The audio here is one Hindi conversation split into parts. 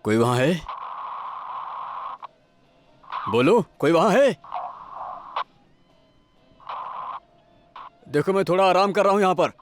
कोई वहां है? बोलो, कोई वहां है? देखो, मैं थोड़ा आराम कर रहा हूं यहां पर।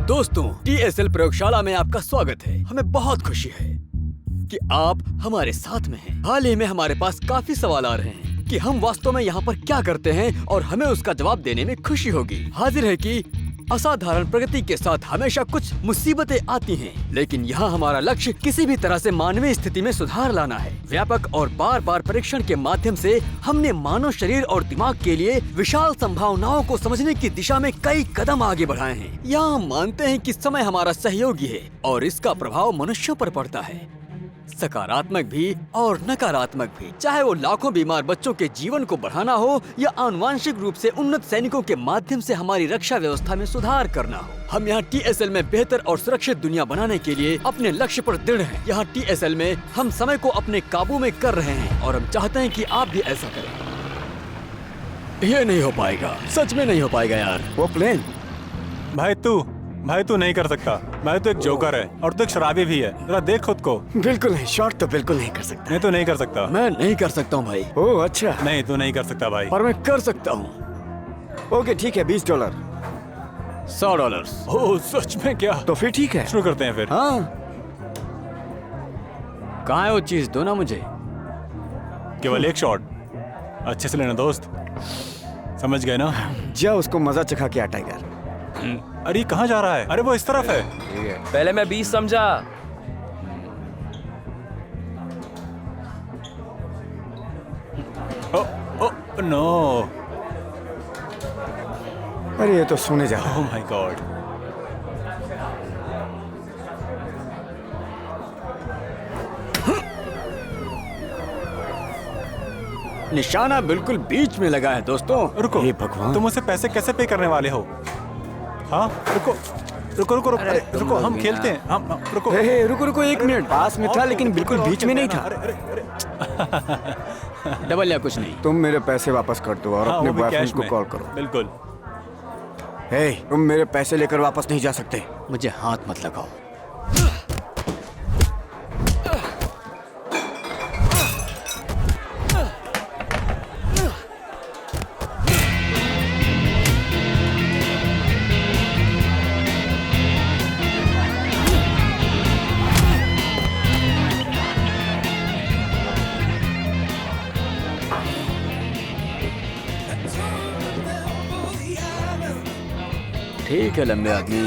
दोस्तों, TSL प्रयोगशाला में आपका स्वागत है। हमें बहुत खुशी है कि आप हमारे साथ में हैं। हाल ही में हमारे पास काफी सवाल आ रहे हैं कि हम वास्तव में यहाँ पर क्या करते हैं और हमें उसका जवाब देने में खुशी होगी। हाजिर है कि असाधारण प्रगति के साथ हमेशा कुछ मुसीबतें आती हैं, लेकिन यहाँ हमारा लक्ष्य किसी भी तरह से मानवीय स्थिति में सुधार लाना है। व्यापक और बार बार परीक्षण के माध्यम से हमने मानव शरीर और दिमाग के लिए विशाल संभावनाओं को समझने की दिशा में कई कदम आगे बढ़ाए हैं। यहाँ हम मानते हैं कि समय हमारा सहयोगी है और इसका प्रभाव मनुष्यों पर पड़ता है, सकारात्मक भी और नकारात्मक भी। चाहे वो लाखों बीमार बच्चों के जीवन को बढ़ाना हो या आनुवांशिक रूप से उन्नत सैनिकों के माध्यम से हमारी रक्षा व्यवस्था में सुधार करना हो। हम यहाँ TSL में बेहतर और सुरक्षित दुनिया बनाने के लिए अपने लक्ष्य पर दृढ़ हैं। यहाँ TSL में हम समय को अपने काबू में कर रहे हैं और हम चाहते हैं कि आप भी ऐसा करें। ये नहीं हो पाएगा, सच में नहीं हो पाएगा यार। वो प्लेन भाई तू नहीं कर सकता। भाई तू एक जोकर है और तू एक शराबी भी है। जरा देख खुद को। बिल्कुल नहीं, शॉट तो बिल्कुल नहीं कर सकता। नहीं, तू नहीं कर सकता। मैं नहीं कर सकता हूँ भाई। ओह अच्छा। नहीं, तू नहीं कर सकता भाई। पर मैं कर सकता हूँ। ओके ठीक है, $20। $100। ओह सच में क्या? तो फिर ठीक है, शुरू करते हैं फिर। हाँ, कहाँ है वो चीज? दो ना मुझे। केवल एक शॉट, अच्छे से लेना दोस्त, समझ गए ना? जा उसको मजा चखा के आ टाइगर। अरे कहाँ जा रहा है? अरे वो इस तरफ है। पहले मैं 20 समझा। Oh no. अरे ये तो सोने जा रहा है। Oh my God. निशाना बिल्कुल बीच में लगा है दोस्तों। रुको, हे भगवान। तुम उसे पैसे कैसे पे करने वाले हो? हाँ रुको रुको रुको रुको, अरे रुको, हम खेलते हैं। हम रुको। रुको रुको 1 मिनट। पास में था लेकिन बिल्कुल बीच में नहीं था। अरे डबल या कुछ नहीं। तुम मेरे पैसे वापस कर दो और हाँ, अपने वो भी बॉयफ्रेंड कैश को में। कॉल करो। बिल्कुल। हे, तुम मेरे पैसे लेकर वापस नहीं जा सकते। मुझे हाथ मत लगाओ। ठीक है लंबे आदमी।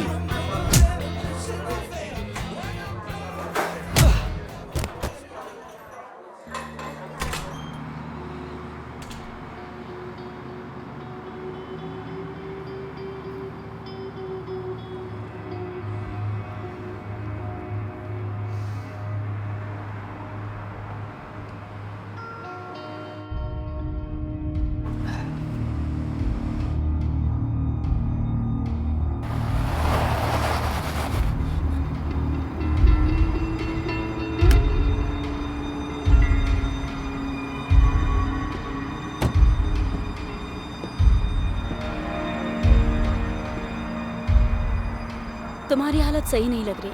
तुम्हारी हालत सही नहीं लग रही।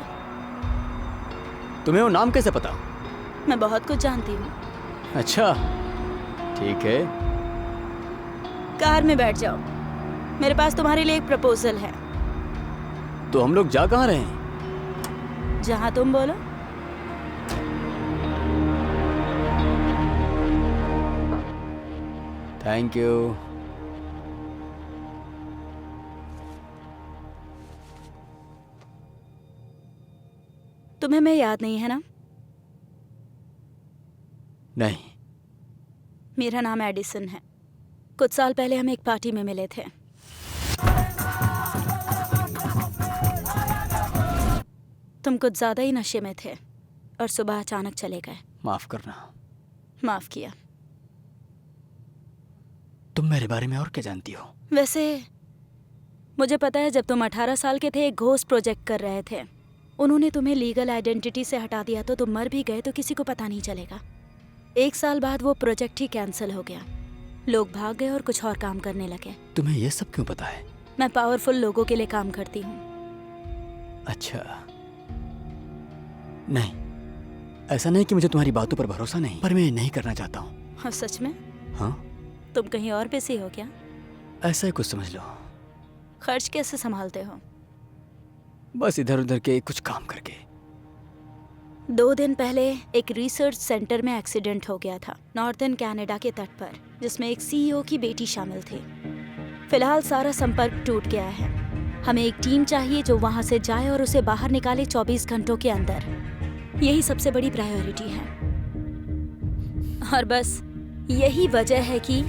तुम्हें वो नाम कैसे पता? मैं बहुत कुछ जानती हूँ। अच्छा ठीक है। कार में बैठ जाओ, मेरे पास तुम्हारे लिए एक प्रपोजल है। तो हम लोग जा कहाँ रहे हैं? जहाँ तुम बोलो। Thank you. तुम्हें मैं याद नहीं है ना? नहीं। मेरा नाम एडिसन है। कुछ साल पहले हम एक पार्टी में मिले थे। तुम कुछ ज्यादा ही नशे में थे और सुबह अचानक चले गए। माफ करना। माफ किया। तुम मेरे बारे में और क्या जानती हो? वैसे मुझे पता है, जब तुम 18 साल के थे एक घोस्ट प्रोजेक्ट कर रहे थे। उन्होंने तुम्हें लीगल आइडेंटिटी से हटा दिया तो तुम मर भी गए तो किसी को पता नहीं चलेगा। 1 साल बाद वो प्रोजेक्ट ही कैंसिल हो गया। लोग भाग गए और कुछ और काम करने लगे। तुम्हें ये सब क्यों पता है? मैं पावरफुल लोगों के लिए काम करती हूँ। अच्छा। नहीं, ऐसा नहीं कि मुझे तुम्हारी बातों पर भरोसा नहीं, पर मैं नहीं करना चाहता हूँ। हाँ सच में? हाँ। तुम कहीं और बिजी हो क्या? ऐसा ही कुछ समझ लो। खर्च कैसे संभालते हो? बस इधर उधर के कुछ काम करके। 2 दिन पहले एक रिसर्च सेंटर में एक्सीडेंट हो गया था, नॉर्थर्न कनाडा के तट पर, जिसमें एक सीईओ की बेटी शामिल थी। फिलहाल सारा संपर्क टूट गया है। हमें एक टीम चाहिए जो वहां से जाए और उसे बाहर निकाले 24 घंटों के अंदर। यही सबसे बड़ी प्रायोरिटी है। और बस यही वजह है कि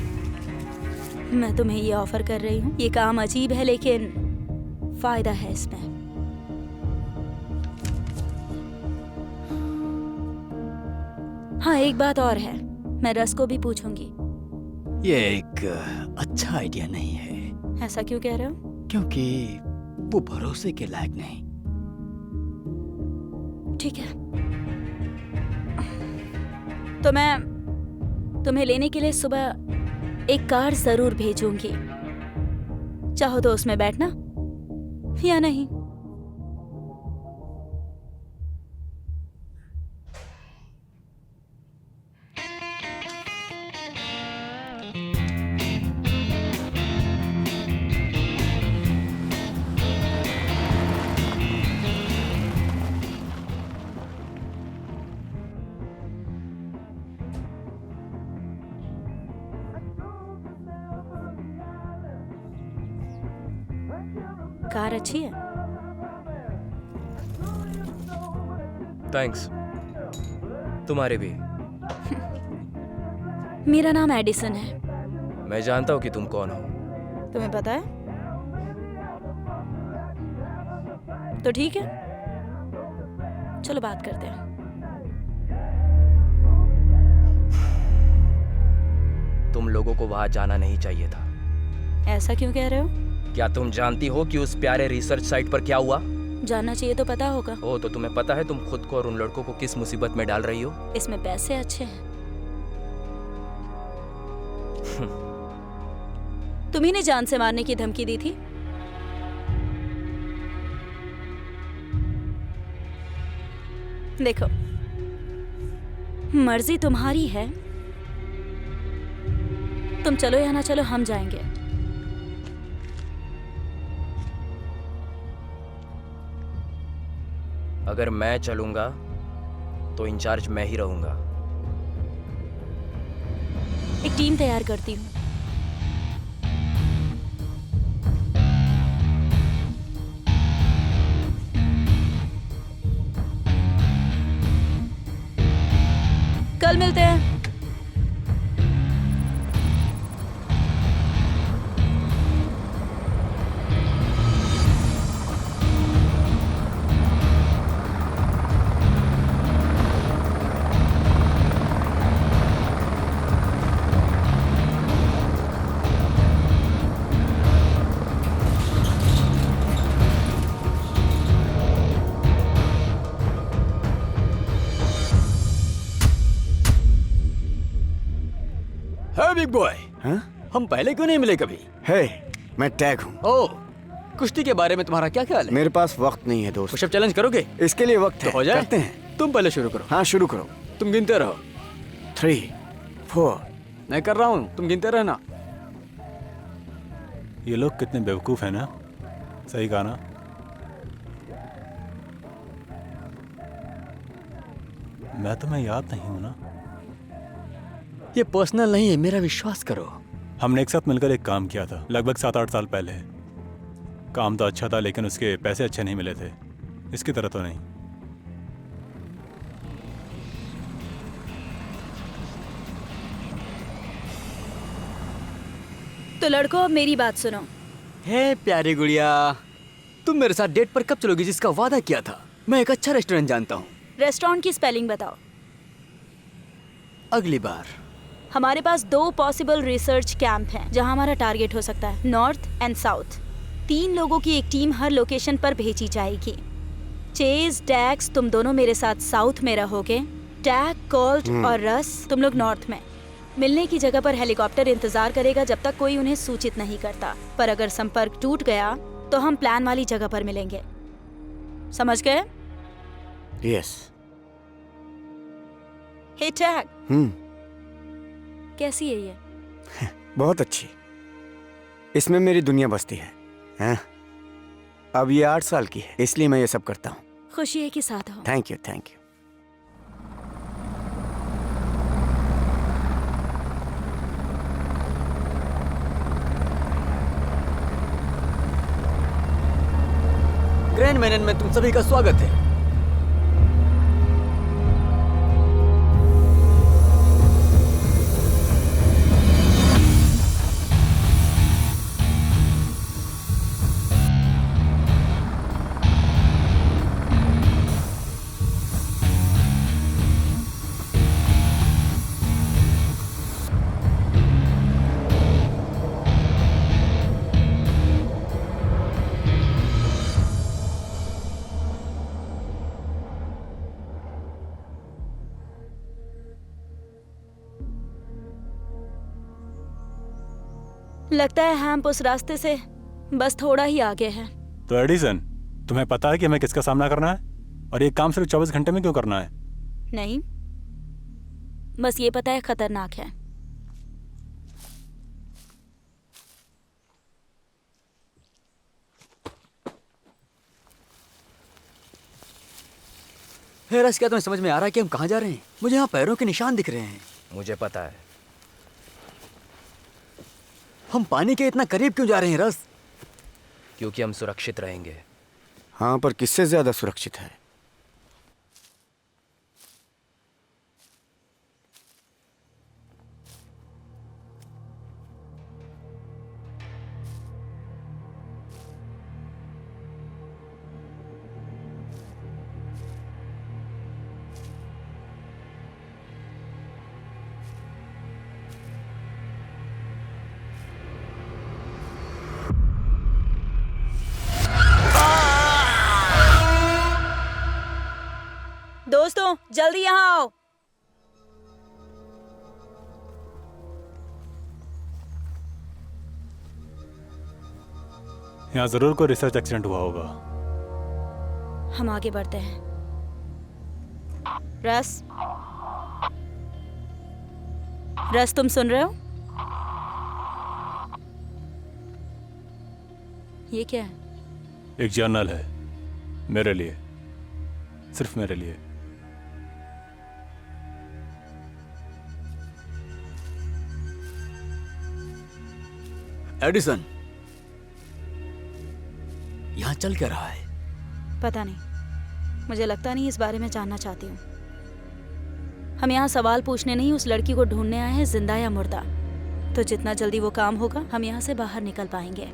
मैं तुम्हें ये ऑफर कर रही हूँ। ये काम अजीब है लेकिन फायदा है इसमें। हाँ, एक बात और है, मैं रस को भी पूछूंगी। ये एक अच्छा आइडिया नहीं है। ऐसा क्यों कह रहे हो? क्योंकि वो भरोसे के लायक नहीं। ठीक है, तो मैं तुम्हें लेने के लिए सुबह एक कार जरूर भेजूंगी। चाहो तो उसमें बैठना या नहीं। कार अच्छी है। थैंक्स। तुम्हारे भी। मेरा नाम एडिसन है। मैं जानता हूँ कि तुम कौन हो। तुम्हें पता है? तो ठीक है, चलो बात करते हैं। तुम लोगों को वहां जाना नहीं चाहिए था। ऐसा क्यों कह रहे हो? क्या तुम जानती हो कि उस प्यारे रिसर्च साइट पर क्या हुआ? जानना चाहिए तो पता होगा। ओ, तो तुम्हें पता है तुम खुद को और उन लड़कों को किस मुसीबत में डाल रही हो? इसमें पैसे अच्छे हैं। तुम्ही ने जान से मारने की धमकी दी थी। देखो, मर्जी तुम्हारी है, तुम चलो या ना चलो, हम जाएंगे। अगर मैं चलूंगा तो इंचार्ज मैं ही रहूंगा। एक टीम तैयार करती हूँ। कल मिलते हैं। है बिग बॉय, हाँ? हम पहले क्यों नहीं मिले कभी? हे, मैं टैग हूँ। ओह, कुश्ती के बारे में तुम्हारा क्या ख्याल है? मेरे पास वक्त नहीं है दोस्त। पुशअप चैलेंज करोगे? इसके लिए वक्त तो है। हो जाए। करते हैं। तुम पहले शुरू करो। हाँ, शुरू करो। तुम गिनते रहो। 3, 4। मैं कर रहा हूँ, तुम गिनते रहना। ये लोग कितने बेवकूफ़ हैं ना। सही कहा ना। मैं तुम्हें याद नहीं हूं ना। ये पर्सनल नहीं है, मेरा विश्वास करो। हमने एक साथ मिलकर एक काम किया था लगभग 7-8 साल पहले। काम तो अच्छा था लेकिन उसके पैसे अच्छे नहीं मिले थे। इसकी तरह तो नहीं। तो लड़कों, अब मेरी बात सुनो। हे प्यारी गुड़िया, तुम मेरे साथ डेट पर कब चलोगी जिसका वादा किया था? मैं एक अच्छा रेस्टोरेंट जानता हूँ। रेस्टोरेंट की स्पेलिंग बताओ। अगली बार। हमारे पास 2 पॉसिबल रिसर्च कैंप हैं जहां हमारा टारगेट हो सकता है, नॉर्थ एंड साउथ। 3 लोगों की एक टीम हर लोकेशन पर भेजी जाएगी। चेज, डैक्स, तुम दोनों मेरे साथ साउथ में रहोगे। टैग, कोल्ट और रस तुम लोग नॉर्थ में। मिलने की जगह पर हेलीकॉप्टर इंतजार करेगा जब तक कोई उन्हें सूचित नहीं करता। पर अगर संपर्क टूट गया तो हम प्लान वाली जगह पर मिलेंगे। समझ गए? यस। हे टैग, कैसी है ये? बहुत अच्छी। इसमें मेरी दुनिया बसती है। हैं? अब ये 8 साल की है, इसलिए मैं ये सब करता हूँ। खुशी है कि साथ हो। Thank you, thank you. Grand मैनन में तुम सभी का स्वागत है। लगता है हैम्प उस रास्ते से बस थोड़ा ही आगे है। तो एडिसन, तुम्हें पता है कि हमें किसका सामना करना है और ये काम सिर्फ 24 घंटे में क्यों करना है? नहीं, बस ये पता है खतरनाक है। हे रस, क्या तुम्हें समझ में आ रहा है कि हम कहाँ जा रहे हैं? मुझे यहाँ पैरों के निशान दिख रहे हैं। मुझे पता है। हम पानी के इतना करीब क्यों जा रहे हैं रस? क्योंकि हम सुरक्षित रहेंगे। हाँ, पर किससे ज्यादा सुरक्षित है? दोस्तों, जल्दी यहाँ आओ। यहाँ जरूर कोई रिसर्च एक्सीडेंट हुआ होगा। हम आगे बढ़ते हैं। रस, रस तुम सुन रहे हो? ये क्या है? एक जर्नल है, मेरे लिए, सिर्फ मेरे लिए। एडिसन, यहाँ चल क्या रहा है? पता नहीं, मुझे लगता नहीं इस बारे में जानना चाहती हूँ। हम यहाँ सवाल पूछने नहीं, उस लड़की को ढूंढने आए हैं, जिंदा या मुर्दा। तो जितना जल्दी वो काम होगा, हम यहाँ से बाहर निकल पाएंगे।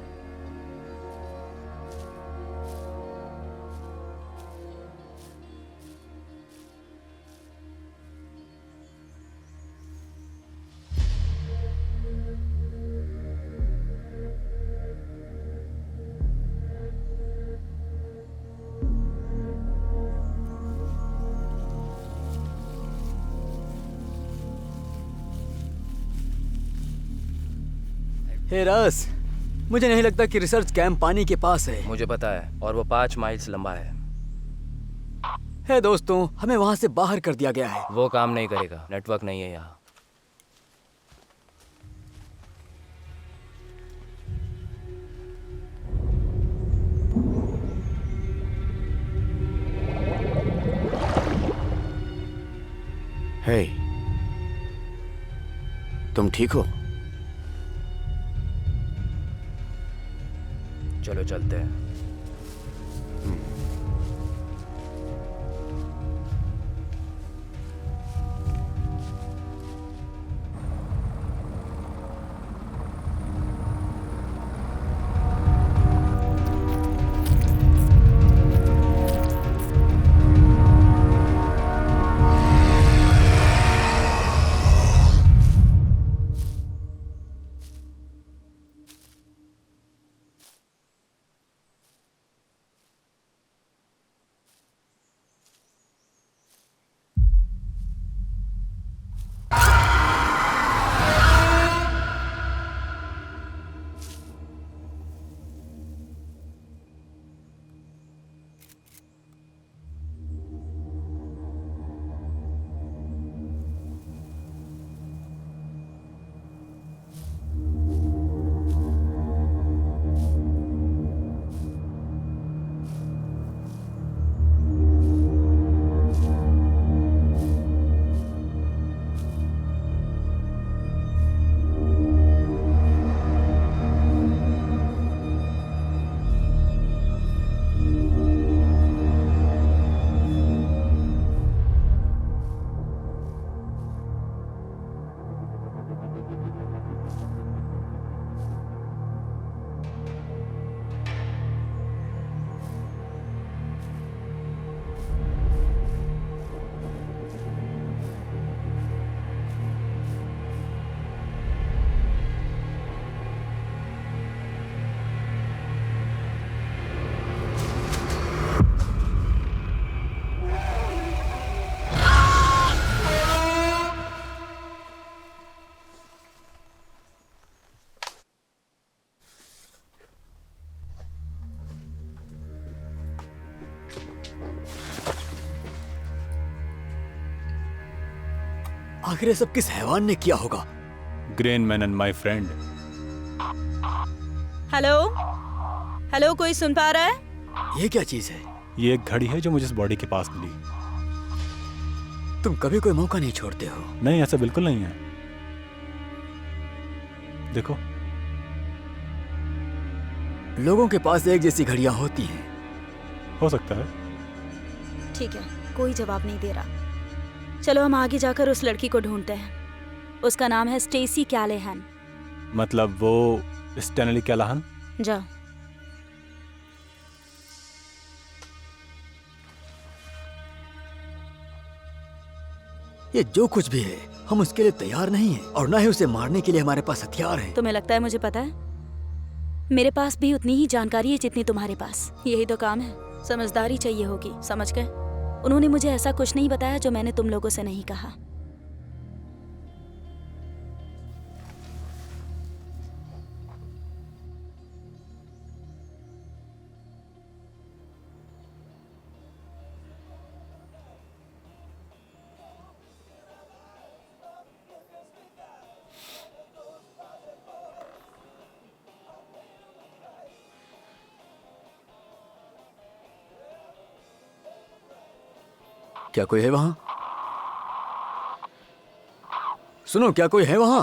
हे रस, मुझे नहीं लगता कि रिसर्च कैंप पानी के पास है। मुझे पता है, और वो 5 माइल्स लंबा है। हे दोस्तों, हमें वहां से बाहर कर दिया गया है। वो काम नहीं करेगा, नेटवर्क नहीं है यहाँ। हे, तुम ठीक हो? चलो चलते हैं। आखिर ये सब किस हैवान ने किया होगा? Grain man and my friend. Hello, hello, कोई सुन पा रहा है? ये क्या चीज है? ये एक घड़ी है जो मुझे इस बॉडी के पास मिली। तुम कभी कोई मौका नहीं छोड़ते हो। नहीं, ऐसा बिल्कुल नहीं है। देखो, लोगों के पास एक जैसी घड़ियां होती हैं। हो सकता है। ठीक है, कोई जवाब नहीं दे रहा। चलो हम आगे जाकर उस लड़की को ढूंढते हैं। उसका नाम है स्टेसी कैलेहन। मतलब वो स्टैनली कैलाहन? जाओ। ये जो कुछ भी है, हम उसके लिए तैयार नहीं हैं और न ही उसे मारने के लिए हमारे पास हथियार हैं। तुम्हें लगता है मुझे पता है? मेरे पास भी उतनी ही जानकारी है जितनी तुम्हारे पास। यही तो काम है, समझदारी चाहिए होगी, समझ गए? उन्होंने मुझे ऐसा कुछ नहीं बताया जो मैंने तुम लोगों से नहीं कहा। क्या कोई है वहां? सुनो, क्या कोई है वहां?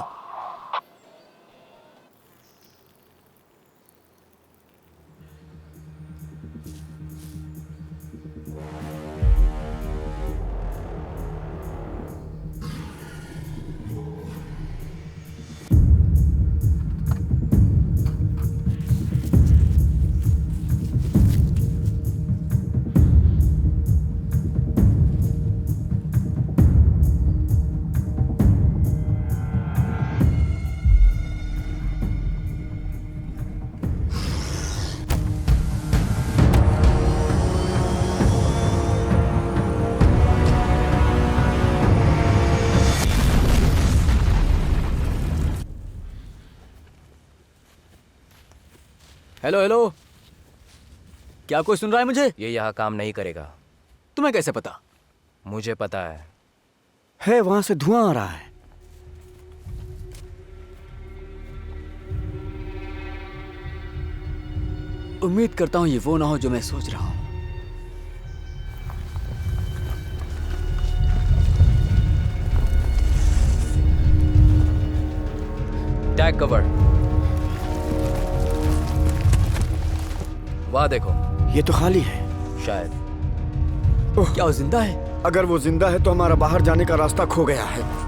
हेलो हेलो, क्या कोई सुन रहा है मुझे? ये यहाँ काम नहीं करेगा। तुम्हें कैसे पता? मुझे पता है। है, वहां से धुआं आ रहा है। उम्मीद करता हूं ये वो ना हो जो मैं सोच रहा हूं। Tag cover. वहां देखो। ये तो खाली है। शायद। क्या वो जिंदा है? अगर वो जिंदा है तो हमारा बाहर जाने का रास्ता खो गया है।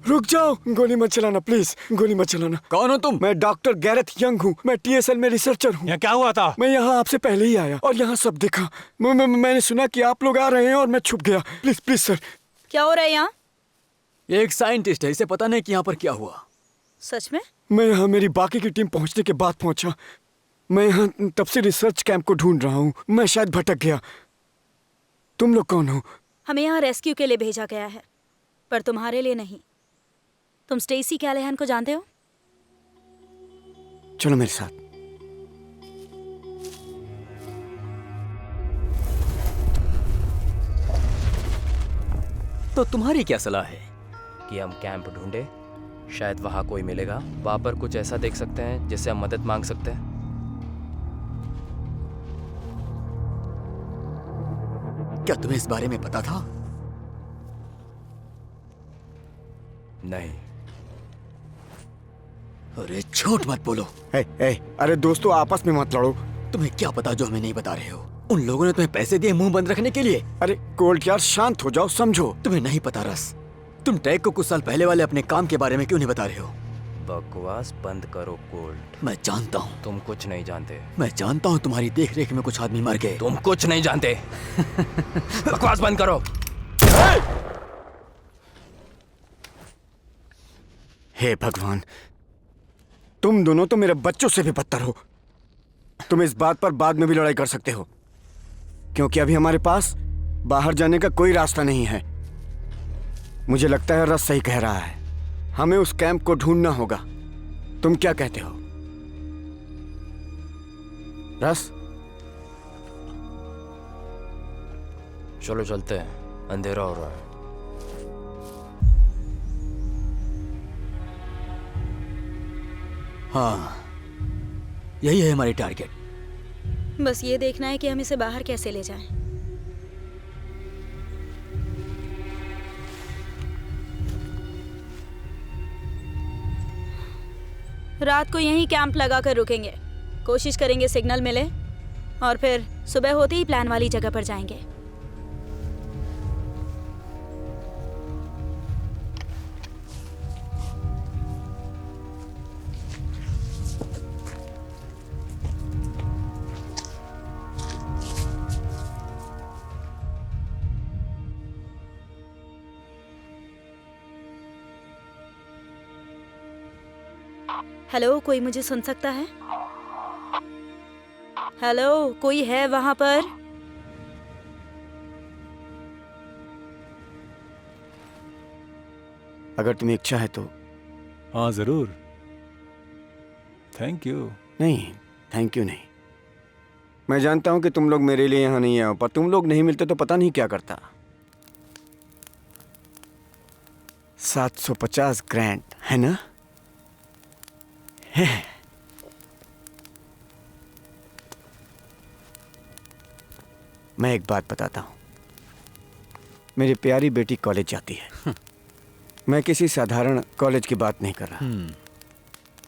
रुक जाओ, गोली मत चलाना प्लीज, गोली मत चलाना। कौन हो तुम? मैं डॉक्टर गैरेथ यंग हूँ, मैं टीएसएल में रिसर्चर हूँ। यहाँ क्या हुआ था? मैं यहाँ आपसे पहले ही आया और यहाँ सब देखा। मैंने सुना कि आप लोग आ रहे हैं और मैं छुप गया। Please please sir. क्या हो रहा है यहाँ? ये एक साइंटिस्ट है, इसे पता नहीं कि यहाँ पर क्या हुआ। सच में? मैं यहाँ मेरी बाकी की टीम पहुँचने के बाद पहुँचा। मैं यहाँ तब से रिसर्च कैंप को ढूंढ रहा हूँ। मैं शायद भटक गया। तुम लोग कौन हो? हमें यहाँ रेस्क्यू के लिए भेजा गया है, पर तुम्हारे लिए नहीं। तुम स्टेसी कैलेहन को जानते हो? चलो मेरे साथ। तो तुम्हारी क्या सलाह है? कि हम कैंप ढूंढे, शायद वहां कोई मिलेगा। वहां पर कुछ ऐसा देख सकते हैं जिससे हम मदद मांग सकते हैं। क्या तुम्हें इस बारे में पता था? नहीं। अरे झूठ मत बोलो। अरे दोस्तों, आपस में मत लड़ो। तुम्हें क्या पता जो हमें नहीं बता रहे हो? उन लोगों ने तुम्हें पैसे दिए मुंह बंद रखने के लिए। अरे कोल्ड यार, शांत हो जाओ, समझो। तुम्हें नहीं पता रस। तुम टैग को कुछ साल पहले वाले अपने काम के बारे में क्यों नहीं बता रहे हो? बकवास बंद करो कोल्ड। मैं जानता हूँ। तुम कुछ नहीं जानते। मैं जानता हूँ तुम्हारी देख रेख में कुछ आदमी मर गए। तुम कुछ नहीं जानते। बकवास बंद करो। हे भगवान, तुम दोनों तो मेरे बच्चों से भी बदतर हो। तुम इस बात पर बाद में भी लड़ाई कर सकते हो, क्योंकि अभी हमारे पास बाहर जाने का कोई रास्ता नहीं है। मुझे लगता है रस सही कह रहा है, हमें उस कैंप को ढूंढना होगा। तुम क्या कहते हो रस? चलो चलते हैं, अंधेरा हो रहा है। हाँ, यही है हमारी टारगेट। बस ये देखना है कि हम इसे बाहर कैसे ले जाएं। रात को यहीं कैंप लगाकर रुकेंगे। कोशिश करेंगे सिग्नल मिले और फिर सुबह होते ही प्लान वाली जगह पर जाएंगे। हेलो, कोई मुझे सुन सकता है? हेलो, कोई है वहां पर? अगर तुम्हें इच्छा है तो। हाँ ज़रूर। Thank you. नहीं, थैंक यू नहीं। मैं जानता हूं कि तुम लोग मेरे लिए यहाँ नहीं आओ, पर तुम लोग नहीं मिलते तो पता नहीं क्या करता। 750 ग्रैंड है ना? है। मैं एक बात बताता हूं। मेरी प्यारी बेटी कॉलेज जाती है। मैं किसी साधारण कॉलेज की बात नहीं कर रहा।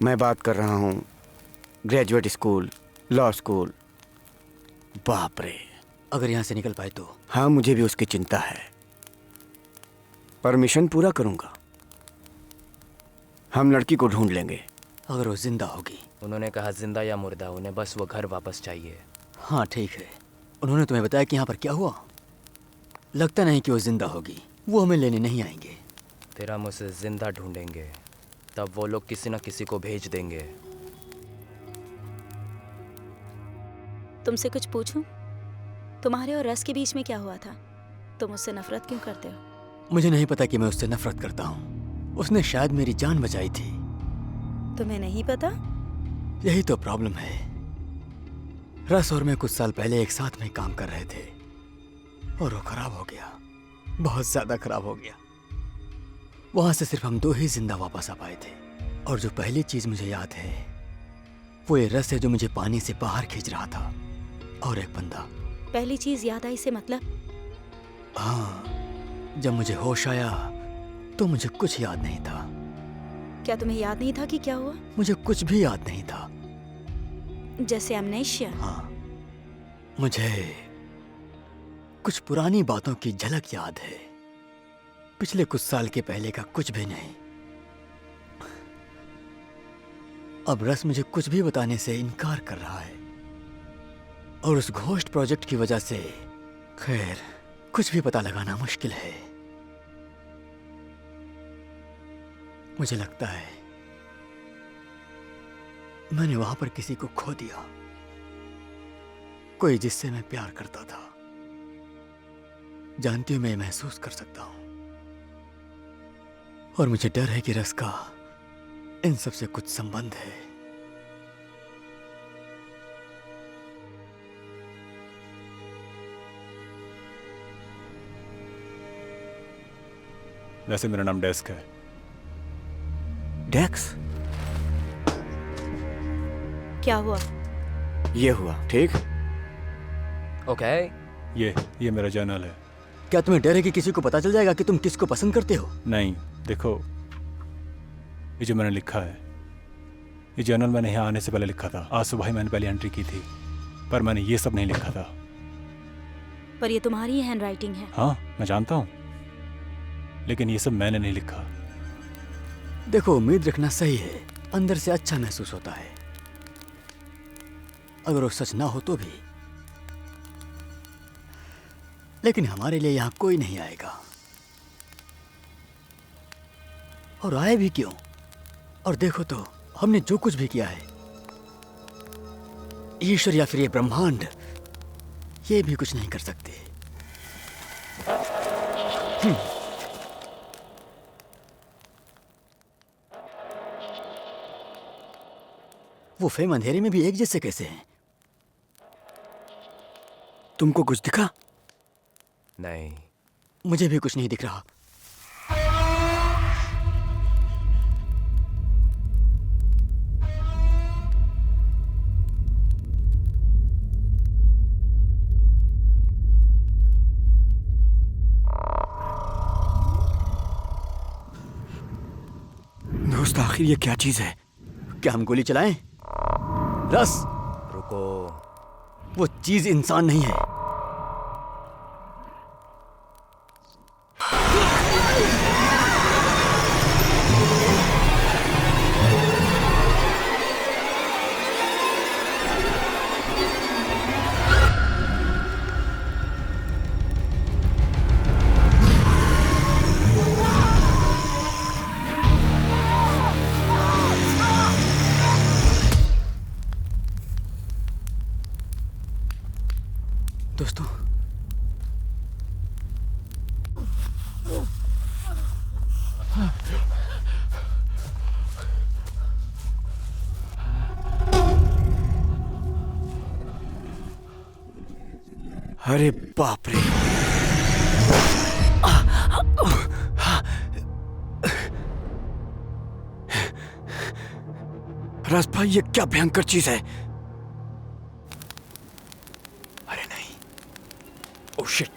मैं बात कर रहा हूं ग्रेजुएट स्कूल, लॉ स्कूल। बाप रे। अगर यहाँ से निकल पाए तो। हाँ, मुझे भी उसकी चिंता है। परमिशन पूरा करूंगा। हम लड़की को ढूंढ लेंगे। अगर वो जिंदा होगी। उन्होंने कहा जिंदा या मुर्दा, उन्हें बस वो घर वापस चाहिए। हाँ ठीक है। उन्होंने तुम्हें बताया कि यहाँ पर क्या हुआ? लगता नहीं कि वो जिंदा होगी। वो हमें लेने नहीं आएंगे। फिर हम उसे जिंदा ढूंढेंगे, तब वो लोग किसी न किसी को भेज देंगे। तुमसे कुछ पूछूं? तुम्हारे और रस के बीच में क्या हुआ था? तुम उससे नफरत क्यों करते हो? मुझे नहीं पता कि मैं उससे नफरत करता हूँ। उसने शायद मेरी जान बचाई थी। तुम्हें नहीं पता? यही तो प्रॉब्लम है। रस और मैं कुछ साल पहले एक साथ में काम कर रहे थे और वो खराब हो गया। बहुत ज्यादा खराब हो गया। वहां से सिर्फ हम दो ही जिंदा वापस आ पाए थे। और जो पहली चीज मुझे याद है वो ये रस है जो मुझे पानी से बाहर खींच रहा था, और एक बंदा। पहली चीज याद आई से मतलब? हाँ, जब मुझे होश आया तो मुझे कुछ याद नहीं था। क्या तुम्हें याद नहीं था कि क्या हुआ? मुझे कुछ भी याद नहीं था। जैसे एमनेशिया? हाँ, मुझे कुछ पुरानी बातों की झलक याद है। पिछले कुछ साल के पहले का कुछ भी नहीं। अब रस मुझे कुछ भी बताने से इनकार कर रहा है, और उस घोस्ट प्रोजेक्ट की वजह से खैर कुछ भी पता लगाना मुश्किल है। मुझे लगता है मैंने वहां पर किसी को खो दिया, कोई जिससे मैं प्यार करता था। जानती हूं मैं महसूस कर सकता हूं, और मुझे डर है कि रस का इन सब से कुछ संबंध है। वैसे मेरा नाम डेस्क है। डेक्स? क्या हुआ? ये हुआ ठीक? ओके। ये मेरा जर्नल है। क्या तुम्हें डर है कि किसी को पता चल जाएगा कि तुम किसको पसंद करते हो? नहीं, देखो, ये जो मैंने लिखा है, ये जर्नल मैंने यहाँ आने से पहले लिखा था। आज सुबह ही मैंने पहले एंट्री की थी, पर मैंने ये सब नहीं लिखा था। पर ये तुम्हारी हैंड राइटिंग है। हाँ, मैं जानता हूँ, लेकिन ये सब मैंने नहीं लिखा। देखो, उम्मीद रखना सही है। अंदर से अच्छा महसूस होता है, अगर वो सच ना हो तो भी। लेकिन हमारे लिए यहाँ कोई नहीं आएगा, और आए भी क्यों? और देखो तो, हमने जो कुछ भी किया है, ईश्वर या फिर ये ब्रह्मांड, ये भी कुछ नहीं कर सकते। वो फेम अंधेरे में भी एक जैसे कैसे हैं? तुमको कुछ दिखा? नहीं। मुझे भी कुछ नहीं दिख रहा। दोस्त, आखिर ये क्या चीज है? क्या हम गोली चलाएं? रस, रुको। वो चीज इंसान नहीं है। दोस्तों, अरे बाप रे। राज भाई, ये क्या भयंकर चीज है। अरे नहीं, ओह शिट।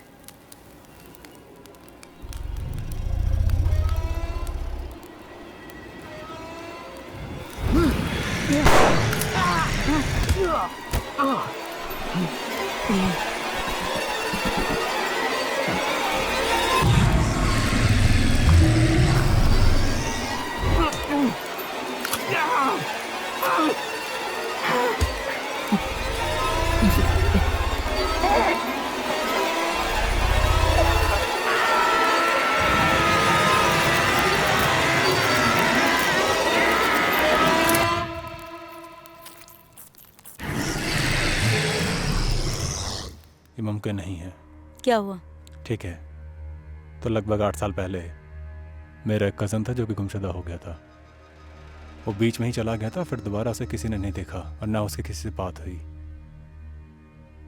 ये मुमकिन नहीं है। क्या हुआ? ठीक है, तो लगभग 8 साल पहले मेरा एक कज़न था जो कि गुमशुदा हो गया था। वो बीच में ही चला गया था, फिर दोबारा उसे किसी ने नहीं देखा और ना उसकी किसी से बात हुई।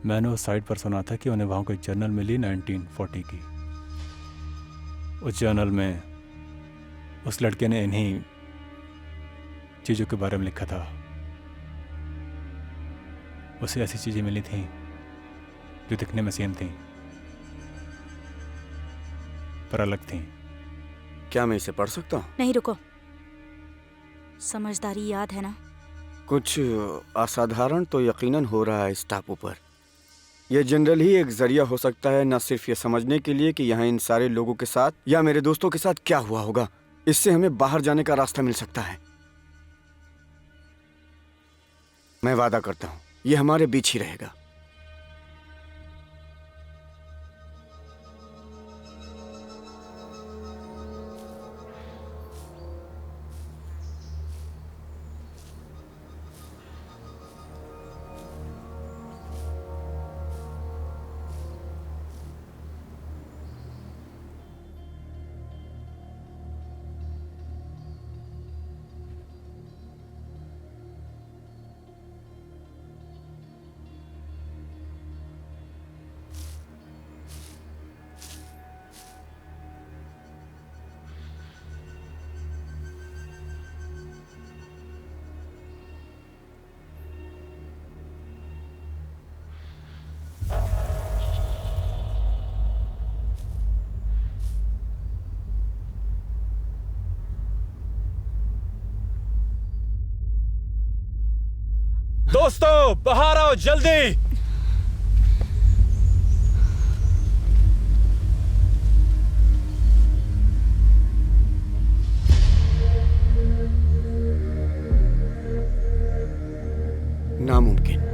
मैंने उस साइट पर सुना था कि उन्हें वहाँ कोई जर्नल मिली 1940 की। उस जर्नल में उस लड़के ने इन्हीं चीज़ों के बारे में लिखा था। उसे ऐसी चीज़ें मिली थीं जो दिखने में सेम थीं पर अलग थीं। क्या मैं इसे पढ़ सकता हूँ? नहीं, रुको। समझदारी याद है ना? कुछ असाधारण तो यकीनन हो रहा है इस टापू पर। यह जनरल ही एक जरिया हो सकता है, न सिर्फ ये समझने के लिए कि यहाँ इन सारे लोगों के साथ या मेरे दोस्तों के साथ क्या हुआ होगा, इससे हमें बाहर जाने का रास्ता मिल सकता है। मैं वादा करता हूँ ये हमारे बीच ही रहेगा। दोस्तों, बाहर आओ जल्दी। नामुमकिन।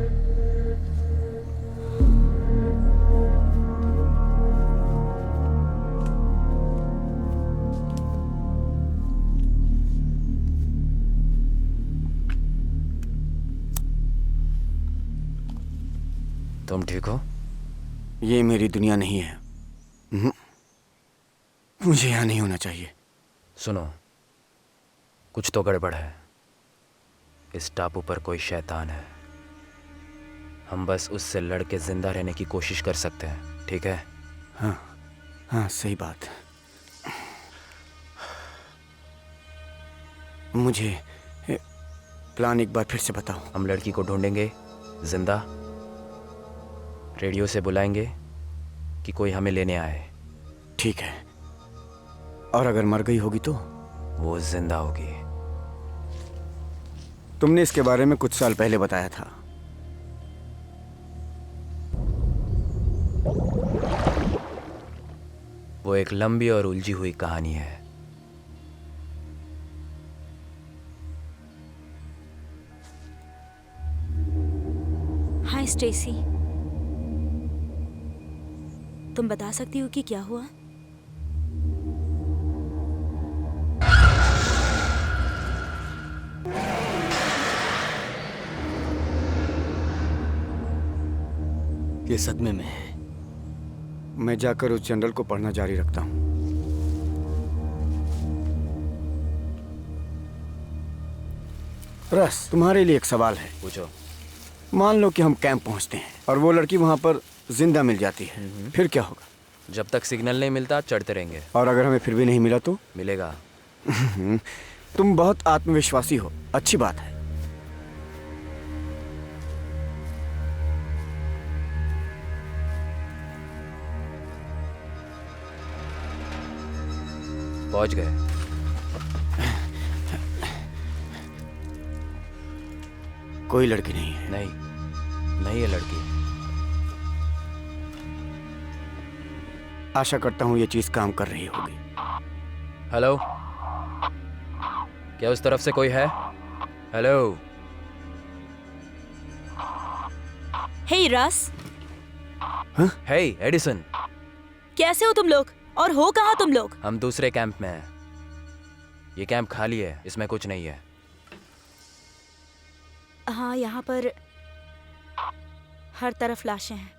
तुम ठीक हो? ये मेरी दुनिया नहीं है। मुझे यहाँ नहीं होना चाहिए। सुनो, कुछ तो गड़बड़ है। इस टापू पर कोई शैतान है। हम बस उससे लड़ के जिंदा रहने की कोशिश कर सकते हैं, ठीक है? हाँ हाँ, सही बात। मुझे प्लान एक बार फिर से बताओ। हम लड़की को ढूंढेंगे जिंदा, रेडियो से बुलाएंगे कि कोई हमें लेने आए। ठीक है। और अगर मर गई होगी तो? वो जिंदा होगी। तुमने इसके बारे में कुछ साल पहले बताया था। वो एक लंबी और उलझी हुई कहानी है। हाय स्टेसी, तुम बता सकती हो कि क्या हुआ? ये सदमे में है। मैं जाकर उस जनरल को पढ़ना जारी रखता हूँ। रस, तुम्हारे लिए एक सवाल है। पूछो। मान लो कि हम कैंप पहुंचते हैं और वो लड़की वहां पर जिंदा मिल जाती है, फिर क्या होगा? जब तक सिग्नल नहीं मिलता चढ़ते रहेंगे। और अगर हमें फिर भी नहीं मिला तो? मिलेगा। तुम बहुत आत्मविश्वासी हो, अच्छी बात है। पहुंच गए। कोई लड़की नहीं है। नहीं है लड़की। आशा करता हूँ ये चीज काम कर रही होगी। हेलो, क्या उस तरफ से कोई है? हेलो। हे रस, हे एडिसन, कैसे हो तुम लोग और हो कहाँ तुम लोग? हम दूसरे कैंप में हैं। ये कैंप खाली है, इसमें कुछ नहीं है। हाँ, यहाँ पर हर तरफ लाशें हैं।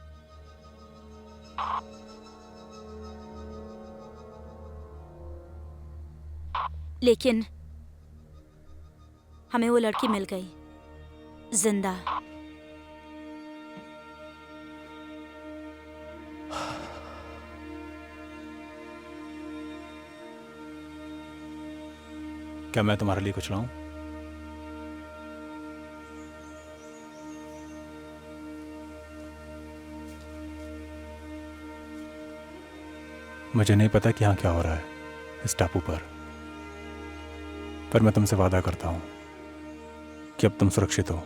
लेकिन हमें वो लड़की मिल गई, जिंदा। क्या मैं तुम्हारे लिए कुछ लाऊं? मुझे नहीं पता कि यहाँ क्या हो रहा है इस टापू पर मैं तुमसे वादा करता हूं कि अब तुम सुरक्षित हो।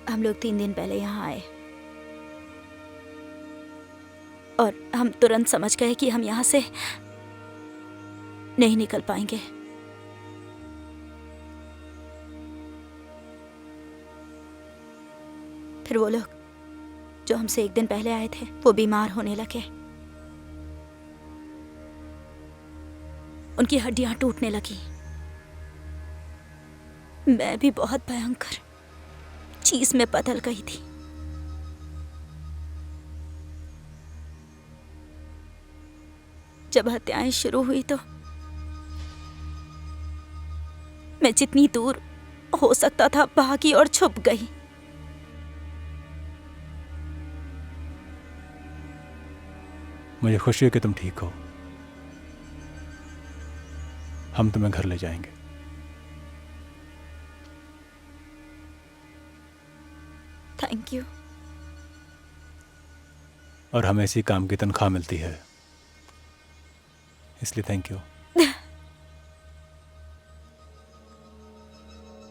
हम लोग 3 दिन पहले यहाँ आए और हम तुरंत समझ गए कि हम यहाँ से नहीं निकल पाएंगे। फिर वो लोग जो हमसे 1 दिन पहले आए थे वो बीमार होने लगे। उनकी हड्डियां टूटने लगी। मैं भी बहुत भयंकर चीज में बदल गई थी। जब हत्याएं शुरू हुई तो मैं जितनी दूर हो सकता था भागी और छुप गई। मुझे खुशी है कि तुम ठीक हो। हम तुम्हें घर ले जाएंगे। Thank you. और हमें इसी काम की तनख्वाह मिलती है, इसलिए थैंक यू।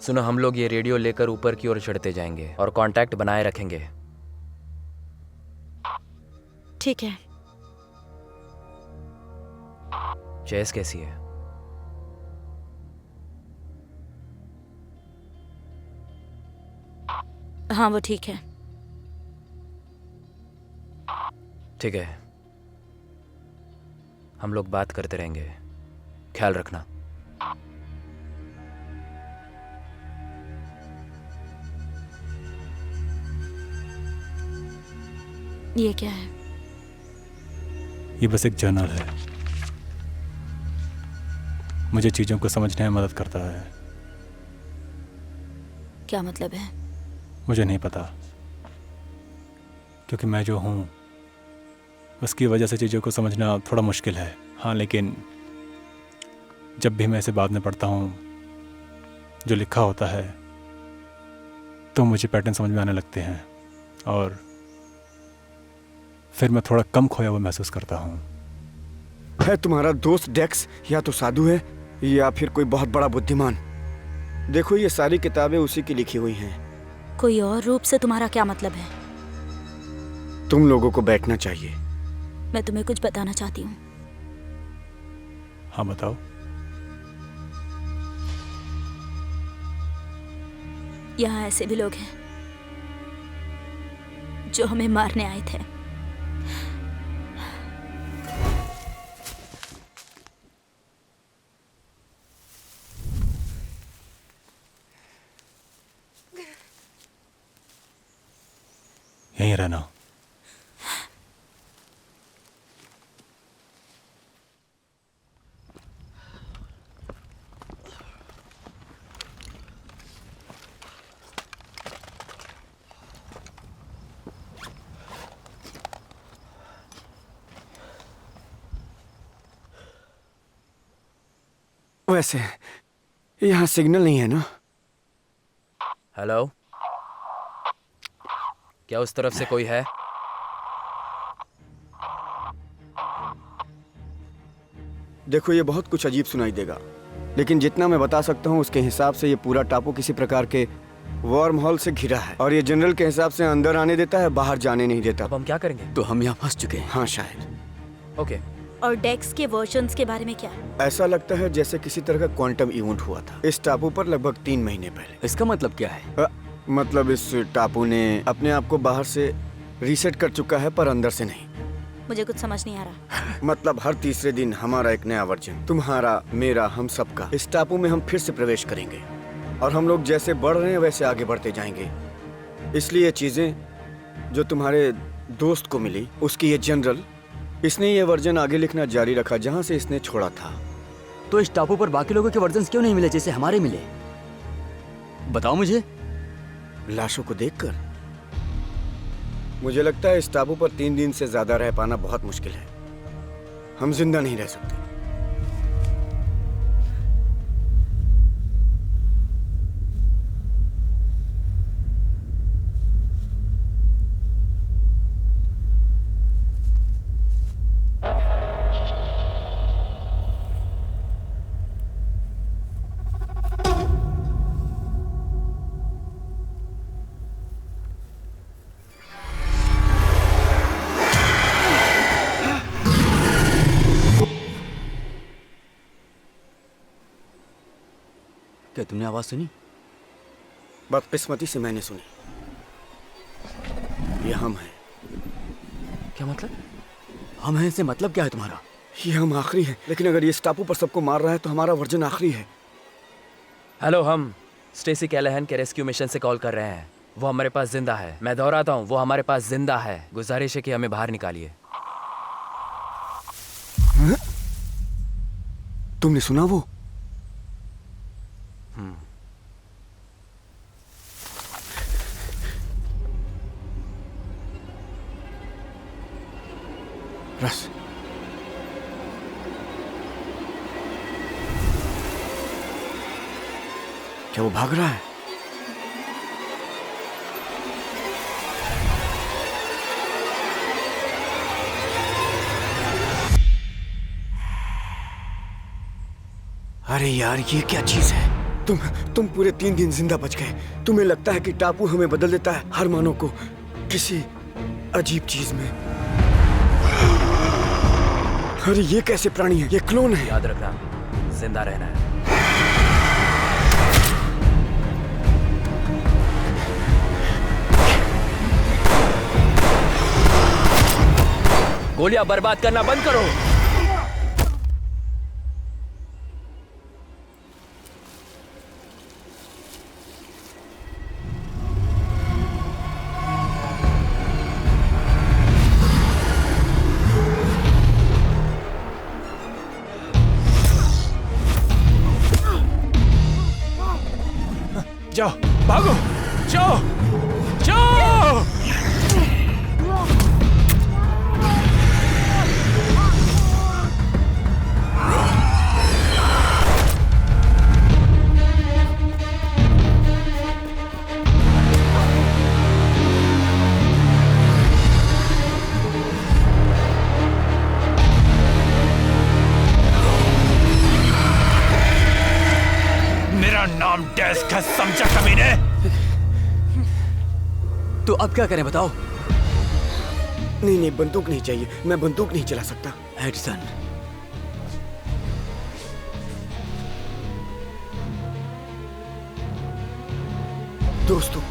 सुनो, हम लोग ये रेडियो लेकर ऊपर की ओर चढ़ते जाएंगे और कांटेक्ट बनाए रखेंगे। ठीक है। चेस कैसी है? हाँ, वो ठीक है। ठीक है, हम लोग बात करते रहेंगे, ख्याल रखना। ये क्या है? ये बस एक जर्नल है, मुझे चीजों को समझने में मदद करता है। क्या मतलब है? मुझे नहीं पता, क्योंकि मैं जो हूँ उसकी वजह से चीज़ों को समझना थोड़ा मुश्किल है। हाँ, लेकिन जब भी मैं इसे बाद में पढ़ता हूँ जो लिखा होता है तो मुझे पैटर्न समझ में आने लगते हैं और फिर मैं थोड़ा कम खोया हुआ महसूस करता हूँ। है तुम्हारा दोस्त डेक्स या तो साधु है या फिर कोई बहुत बड़ा बुद्धिमान। देखो, ये सारी किताबें उसी की लिखी हुई हैं। कोई और रूप से तुम्हारा क्या मतलब है? तुम लोगों को बैठना चाहिए। मैं तुम्हें कुछ बताना चाहती हूँ। हाँ, बताओ। यहाँ ऐसे भी लोग हैं जो हमें मारने आए थे। यहीं रहना। वैसे यहाँ सिग्नल नहीं है ना? हेलो, क्या उस तरफ से कोई है? देखो, ये बहुत कुछ अजीब सुनाई देगा, लेकिन जितना मैं बता सकता हूँ उसके हिसाब से ये पूरा टापू किसी प्रकार के वॉर्म हॉल से घिरा है, और ये जनरल के हिसाब से अंदर आने देता है, बाहर जाने नहीं देता। अब हम क्या करेंगे? तो हम यहाँ फंस चुके हैं। हाँ शायद। ओके, और डेक्स के वर्जन्स के बारे में क्या? ऐसा लगता है जैसे किसी तरह का क्वांटम इवेंट हुआ था इस टापू पर लगभग 3 महीने पहले। इसका मतलब क्या है? मतलब इस टापू ने अपने आप को बाहर से रीसेट कर चुका है, पर अंदर से नहीं। मुझे कुछ समझ नहीं आ रहा। मतलब हर तीसरे दिन हमारा एक नया वर्जन, तुम्हारा, मेरा, हम सबका, इस टापू में हम फिर से प्रवेश करेंगे, और हम लोग जैसे बढ़ रहे हैं वैसे आगे बढ़ते जाएंगे। इसलिए ये चीजें जो तुम्हारे दोस्त को मिली, उसकी ये जनरल, इसने ये वर्जन आगे लिखना जारी रखा जहाँ से इसने छोड़ा था। तो इस टापू पर बाकी लोगों के वर्जन्स क्यों नहीं मिले जैसे हमारे मिले? बताओ मुझे। लाशों को देखकर मुझे लगता है इस टापू पर 3 दिन से ज्यादा रह पाना बहुत मुश्किल है। हम जिंदा नहीं रह सकते। क्या तुमने आवाज सुनी? बदकिस्मती से मैंने सुनी। ये हम हैं। क्या मतलब? हम हैं से मतलब क्या है तुम्हारा? ये हम आखिरी हैं, लेकिन अगर ये इस टापू पर सबको मार रहा है तो हमारा वर्जन आखिरी है। हेलो, हम स्टेसी कैलाहन के रेस्क्यू मिशन से कॉल कर रहे हैं। वो हमारे पास जिंदा है। मैं दोहराता हूँ, वो हमारे पास जिंदा है। गुजारिश है कि हमें बाहर निकालिए। तुमने सुना वो? रस, क्या वो भाग रहा है? अरे यार, ये क्या चीज है? तुम पूरे 3 दिन जिंदा बच गए। तुम्हें लगता है कि टापू हमें बदल देता है, हर मानव को किसी अजीब चीज में। अरे ये कैसे प्राणी है? ये क्लोन है। याद रखना, जिंदा रहना है। गोलियां बर्बाद करना बंद करो। जाओ, भागो, जाओ, जाओ। मेरा नाम डेस्क है, समझा कमीने? तो अब क्या करें बताओ? नहीं, बंदूक नहीं चाहिए। मैं बंदूक नहीं चला सकता। एडिसन, दोस्तों,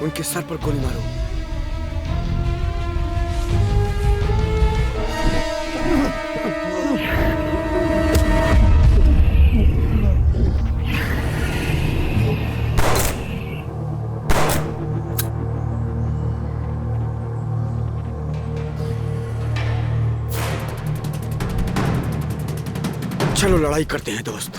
उनके सर पर गोली मारो। चलो लड़ाई करते हैं दोस्त।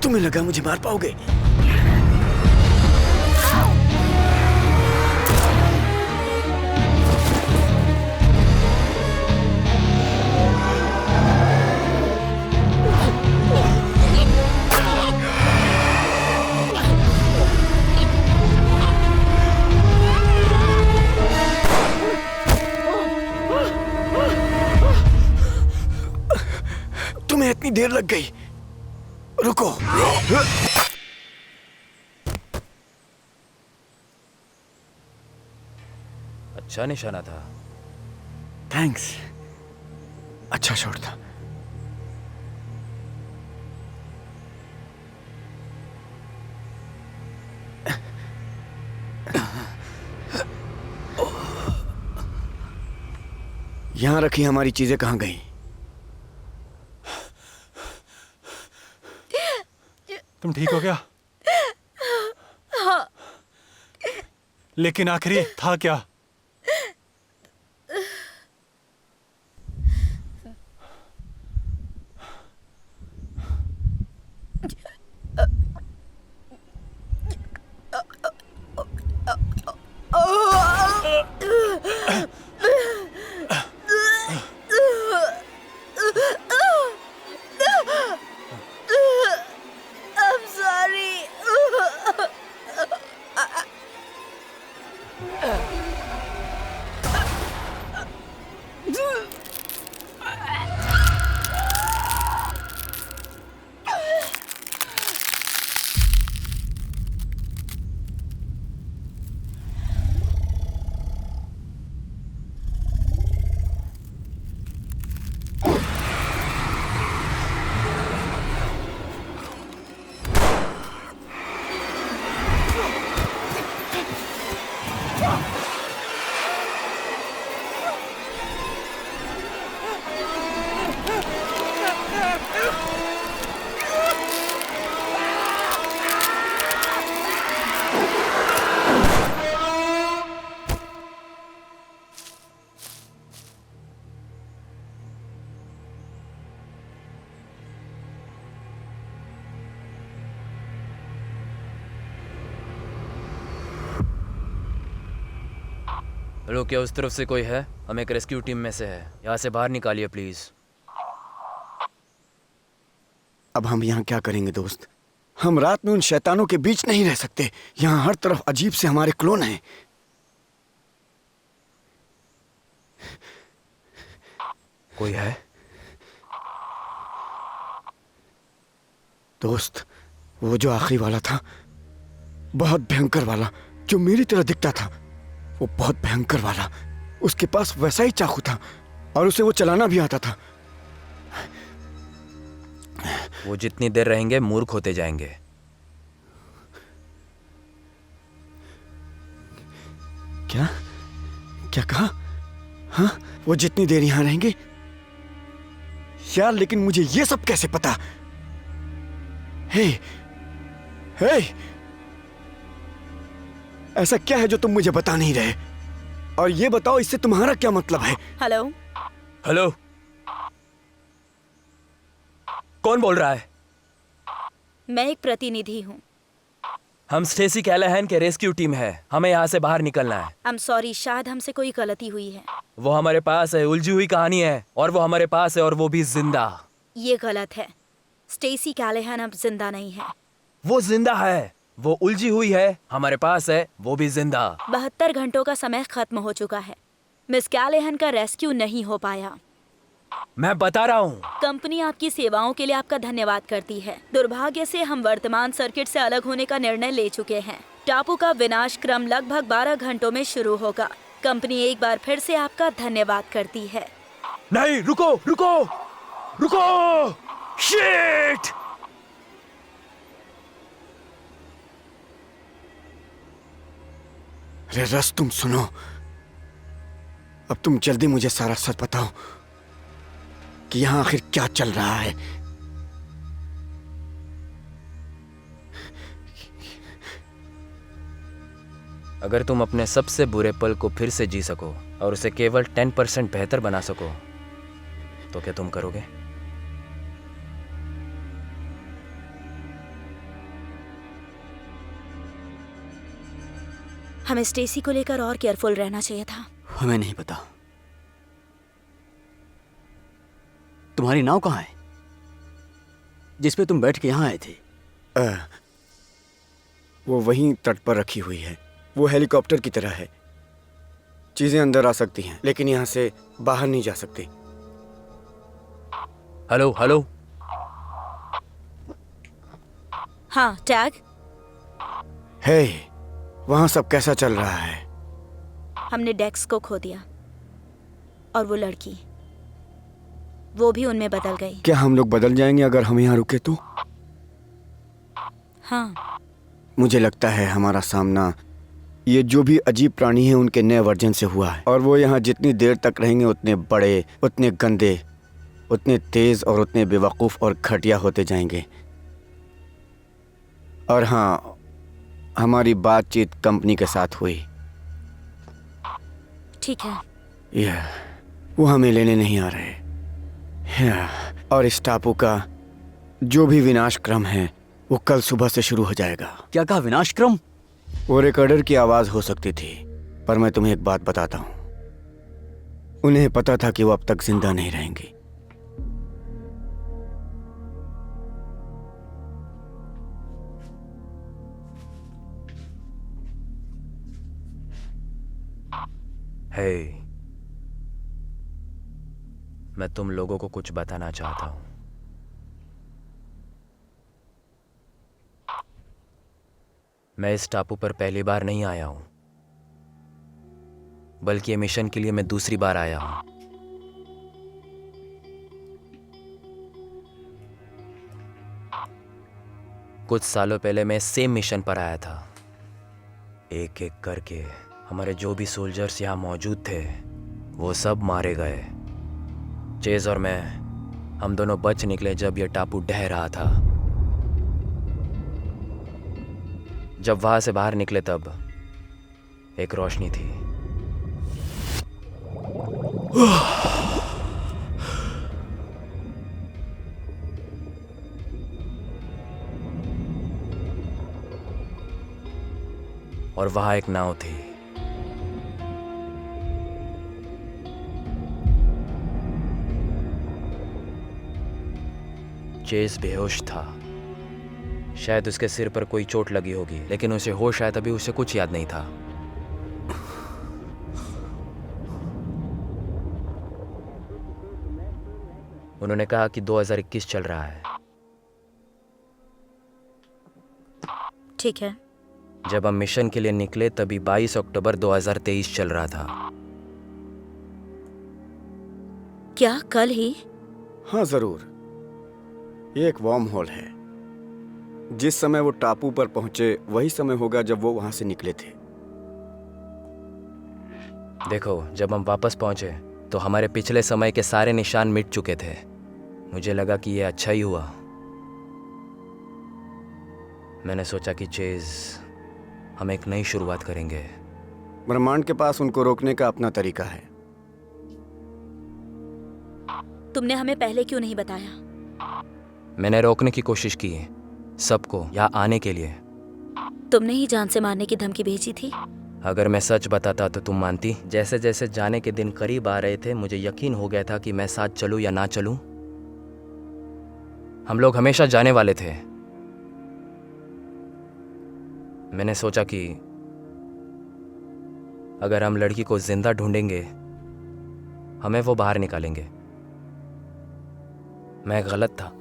तुम्हें लगा मुझे मार पाओगे? तुम्हें इतनी देर लग गई। रुको। अच्छा निशाना था। थैंक्स। अच्छा शॉट था। यहां रखी हमारी चीजें कहां गई? तुम ठीक हो क्या? लेकिन आखिरी था क्या? I'm sorry. हेलो, क्या उस तरफ से कोई है? हम एक रेस्क्यू टीम में से है। यहाँ से बाहर निकालिए प्लीज। अब हम यहाँ क्या करेंगे दोस्त? हम रात में उन शैतानों के बीच नहीं रह सकते। यहाँ हर तरफ अजीब से हमारे क्लोन हैं। कोई है? दोस्त, वो जो आखिरी वाला था, बहुत भयंकर वाला, जो मेरी तरह दिखता था, वो बहुत भयंकर वाला, उसके पास वैसा ही चाकू था और उसे वो चलाना भी आता था। वो जितनी देर रहेंगे मूर्ख होते जाएंगे। क्या क्या कहा? हाँ, वो जितनी देर यहां रहेंगे? यार, लेकिन मुझे ये सब कैसे पता? हे, हे, ऐसा क्या है जो तुम मुझे बता नहीं रहे? और ये बताओ इससे तुम्हारा क्या मतलब है? हेलो, हेलो, कौन बोल रहा है? मैं एक प्रतिनिधि हूँ। हम स्टेसी कैलाहैन के रेस्क्यू टीम है। हमें यहाँ से बाहर निकलना है। आई एम सॉरी, शायद हमसे कोई गलती हुई है। वो हमारे पास है, उलझी हुई कहानी है, और वो हमारे पास है, और वो भी जिंदा। ये गलत है। स्टेसी कैलाहैन अब जिंदा नहीं है। वो जिंदा है, वो उलझी हुई है, हमारे पास है, वो भी जिंदा। 72 घंटों का समय खत्म हो चुका है। मिस कैलाहैन का रेस्क्यू नहीं हो पाया। मैं बता रहा हूँ। कंपनी आपकी सेवाओं के लिए आपका धन्यवाद करती है। दुर्भाग्य से हम वर्तमान सर्किट से अलग होने का निर्णय ले चुके हैं। टापू का विनाश क्रम लगभग 12 घंटों में शुरू होगा। कंपनी एक बार फिर से आपका धन्यवाद करती है। नहीं, रुको रुको रुको, शिट! अरे रस, तुम सुनो। अब तुम जल्दी मुझे सारा सच बताओ कि यहाँ आखिर क्या चल रहा है। अगर तुम अपने सबसे बुरे पल को फिर से जी सको और उसे केवल 10% बेहतर बना सको तो क्या तुम करोगे? हमें स्टेसी को लेकर और केयरफुल रहना चाहिए था। हमें नहीं पता। तुम्हारी नाव कहाँ है जिसपे तुम बैठ के यहाँ आए थे? वो वहीं तट पर रखी हुई है। वो हेलीकॉप्टर की तरह है। चीजें अंदर आ सकती हैं लेकिन यहाँ से बाहर नहीं जा सकती। हेलो हेलो, हाँ टैग, हे, वहाँ सब कैसा चल रहा है? हमने डेक्स को खो दिया और वो लड़की, वो भी उनमें बदल गई। क्या हम लोग बदल जाएंगे अगर हम यहाँ रुके तो? हाँ, मुझे लगता है हमारा सामना ये जो भी अजीब प्राणी हैं उनके नए वर्जन से हुआ है, और वो यहाँ जितनी देर तक रहेंगे उतने बड़े, उतने गंदे, उतने तेज और उतने बेवकूफ़ और घटिया होते जाएंगे। और हाँ, हमारी बातचीत कंपनी के साथ हुई। ठीक है। यह वो हमें लेने नहीं आ रहे। और इस टापू का जो भी विनाश क्रम है वो कल सुबह से शुरू हो जाएगा। क्या कहा? विनाशक्रम? वो रिकॉर्डर की आवाज हो सकती थी, पर मैं तुम्हें एक बात बताता हूँ, उन्हें पता था कि वो अब तक जिंदा नहीं रहेंगी। हे, मैं तुम लोगों को कुछ बताना चाहता हूं। मैं इस टापू पर पहली बार नहीं आया हूं, बल्कि ये मिशन के लिए मैं दूसरी बार आया हूं। कुछ सालों पहले मैं सेम मिशन पर आया था। एक एक करके हमारे जो भी सोल्जर्स यहाँ मौजूद थे वो सब मारे गए। चेज और मैं, हम दोनों बच निकले जब यह टापू ढह रहा था। जब वहां से बाहर निकले तब एक रोशनी थी। और वहां एक नाव थी। चेज बेहोश था। शायद उसके सिर पर कोई चोट लगी होगी, लेकिन उसे होश आया तभी उसे कुछ याद नहीं था। उन्होंने कहा कि 2021 चल रहा है। ठीक है। जब हम मिशन के लिए निकले तभी 22 अक्टूबर 2023 चल रहा था। क्या कल ही? हाँ जरूर। ये एक वार्म होल है। जिस समय वो टापू पर पहुंचे वही समय होगा जब वो वहां से निकले थे। देखो, जब हम वापस पहुंचे तो हमारे पिछले समय के सारे निशान मिट चुके थे। मुझे लगा कि यह अच्छा ही हुआ। मैंने सोचा कि चेज, हम एक नई शुरुआत करेंगे। ब्रह्मांड के पास उनको रोकने का अपना तरीका है। तुमने हमें पहले क्यों नहीं बताया? मैंने रोकने की कोशिश की है सबको यहाँ आने के लिए। तुमने ही जान से मारने की धमकी भेजी थी। अगर मैं सच बताता तो तुम मानती? जैसे जैसे जाने के दिन करीब आ रहे थे मुझे यकीन हो गया था कि मैं साथ चलूं या ना चलूं। हम लोग हमेशा जाने वाले थे। मैंने सोचा कि अगर हम लड़की को जिंदा ढूंढेंगे हमें वो बाहर निकालेंगे। मैं गलत था।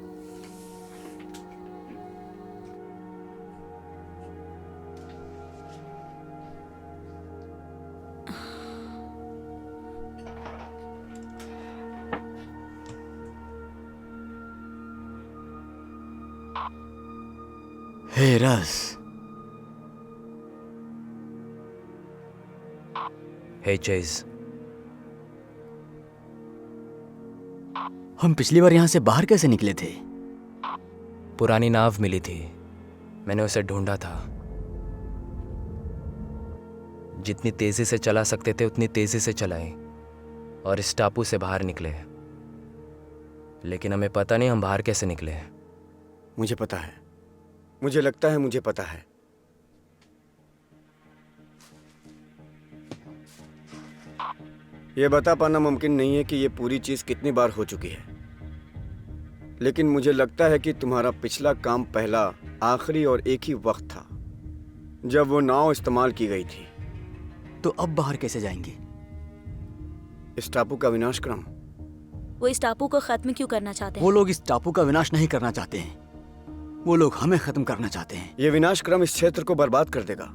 हे रस, हे चेज, हम पिछली बार यहाँ से बाहर कैसे निकले थे? पुरानी नाव मिली थी, मैंने उसे ढूंढा था। जितनी तेजी से चला सकते थे उतनी तेजी से चलाए और इस टापू से बाहर निकले। लेकिन हमें पता नहीं हम बाहर कैसे निकले। मुझे पता है, मुझे लगता है मुझे पता है। यह बता पाना मुमकिन नहीं है कि यह पूरी चीज कितनी बार हो चुकी है, लेकिन मुझे लगता है कि तुम्हारा पिछला काम पहला, आखिरी और एक ही वक्त था जब वो नाव इस्तेमाल की गई थी। तो अब बाहर कैसे जाएंगे? इस टापू का विनाशक्रम। वो इस टापू को खत्म क्यों करना चाहते हैं? वो लोग इस टापू का विनाश नहीं करना चाहते हैं, वो लोग हमें खत्म करना चाहते हैं। यह विनाशक्रम इस क्षेत्र को बर्बाद कर देगा,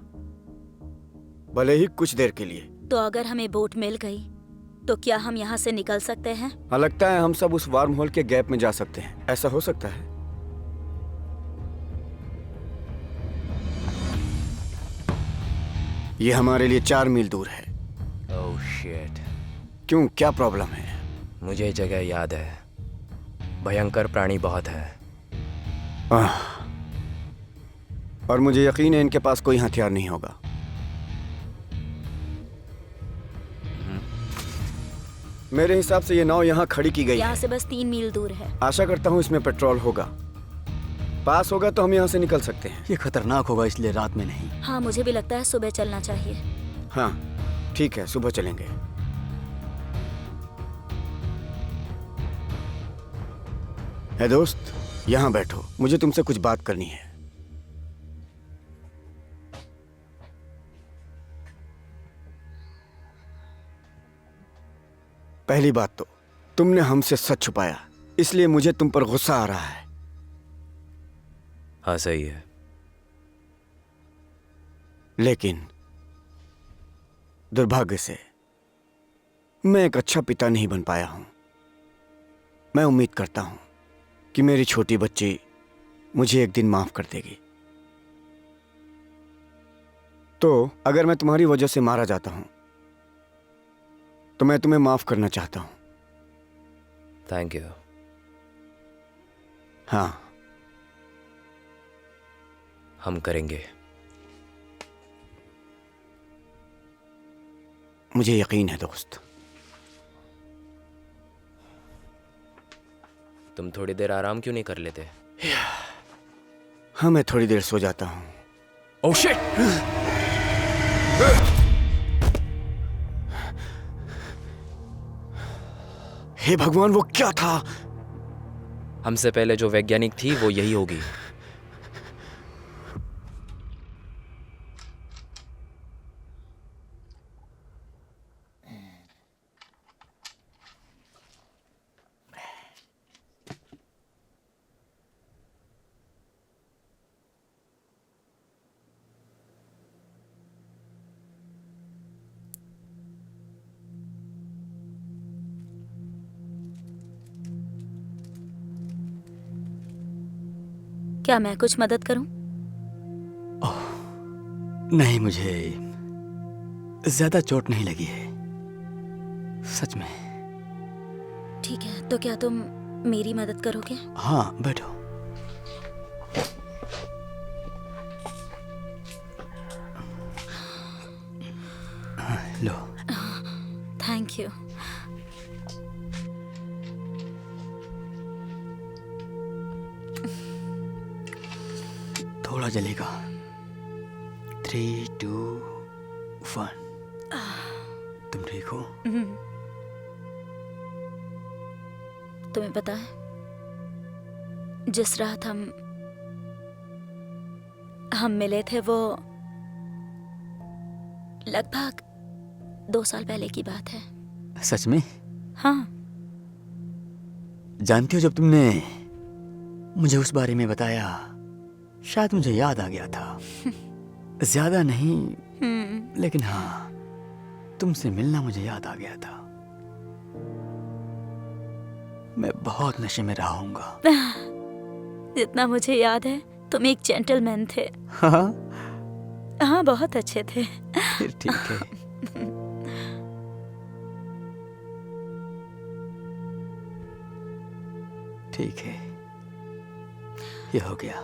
भले ही कुछ देर के लिए। तो अगर हमें बोट मिल गई तो क्या हम यहाँ से निकल सकते हैं? हाँ, लगता है हम सब उस वार्म होल के गैप में जा सकते हैं। ऐसा हो सकता है। ये हमारे लिए 4 मील दूर है। Oh shit. क्यों, क्या प्रॉब्लम है? मुझे ये जगह याद है, भयंकर प्राणी बहुत है। और मुझे यकीन है इनके पास कोई हथियार नहीं होगा। मेरे हिसाब से ये नाव यहाँ खड़ी की गई यहाँ है। से बस 3 मील दूर है। आशा करता हूँ इसमें पेट्रोल होगा। पास होगा तो हम यहाँ से निकल सकते हैं। ये खतरनाक होगा, इसलिए रात में नहीं। हाँ, मुझे भी लगता है सुबह चलना चाहिए। हाँ ठीक है, सुबह चलेंगे। है दोस्त, यहाँ बैठो, मुझे तुमसे कुछ बात करनी है। पहली बात तो तुमने हमसे सच छुपाया, इसलिए मुझे तुम पर गुस्सा आ रहा है। हाँ सही है। लेकिन दुर्भाग्य से मैं एक अच्छा पिता नहीं बन पाया हूं। मैं उम्मीद करता हूं कि मेरी छोटी बच्ची मुझे एक दिन माफ कर देगी। तो अगर मैं तुम्हारी वजह से मारा जाता हूं तो मैं तुम्हें माफ करना चाहता हूं। Thank you. हाँ, हम करेंगे। मुझे यकीन है दोस्त। तुम थोड़ी देर आराम क्यों नहीं कर लेते? हाँ, मैं थोड़ी देर सो जाता हूं। Oh shit! हे भगवान, वो क्या था? हमसे पहले जो वैज्ञानिक थी वो यही होगी। क्या मैं कुछ मदद करूं? नहीं, मुझे ज्यादा चोट नहीं लगी है, सच में। ठीक है, तो क्या तुम मेरी मदद करोगे? हाँ, बैठो। थोड़ा जलेगा। 3, 2, 1। तुम ठीक हो? तुम्हें पता है, जिस रात हम मिले थे वो लगभग 2 साल पहले की बात है। सच में? हाँ। जानती हो, जब तुमने मुझे उस बारे में बताया, शायद मुझे याद आ गया था। ज्यादा नहीं, लेकिन हाँ, तुमसे मिलना मुझे याद आ गया था। मैं बहुत नशे में रहा हूँगा। जितना मुझे याद है, तुम एक जेंटलमैन थे। हाँ, हाँ, बहुत अच्छे थे। फिर ठीक है। ठीक है, ये हो गया।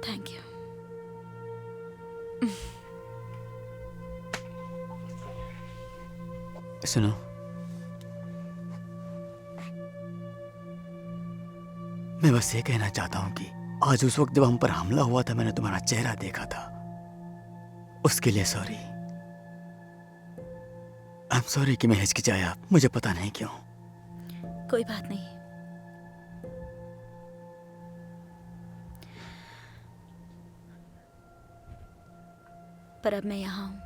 Thank you. सुनो, मैं बस ये कहना चाहता हूं कि आज उस वक्त जब हम पर हमला हुआ था, मैंने तुम्हारा चेहरा देखा था। उसके लिए सॉरी। आई एम सॉरी कि मैं हिचकिचाया, मुझे पता नहीं क्यों। कोई बात नहीं। पर अब मैं यहाँ हूँ।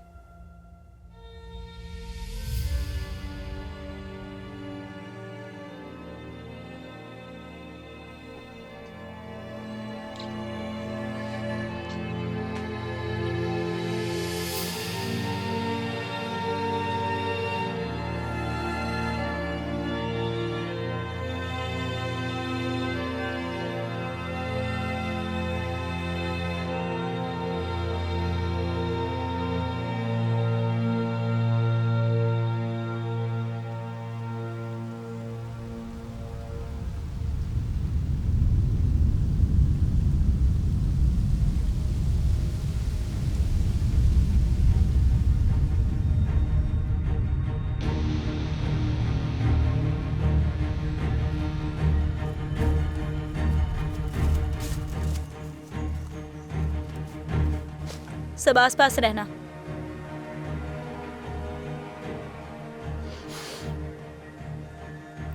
सब आसपास रहना।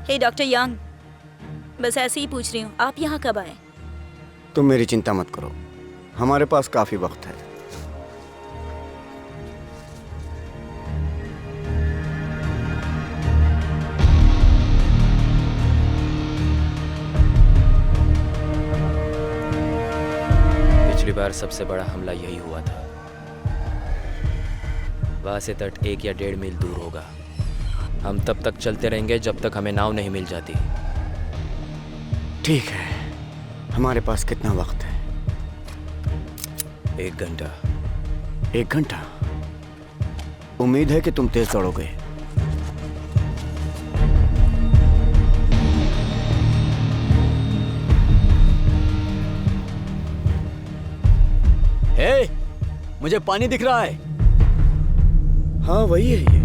हे डॉक्टर यंग, बस ऐसे ही पूछ रही हूँ, आप यहाँ कब आए? तुम मेरी चिंता मत करो, हमारे पास काफी वक्त है। पिछली बार सबसे बड़ा हमला यही हुआ था। वहां से तट 1 या 1.5 मील दूर होगा। हम तब तक चलते रहेंगे जब तक हमें नाव नहीं मिल जाती। ठीक है, हमारे पास कितना वक्त है? 1 घंटा। 1 घंटा? उम्मीद है कि तुम तेज दौड़ोगे। हे, मुझे पानी दिख रहा है। हाँ, वही है ये।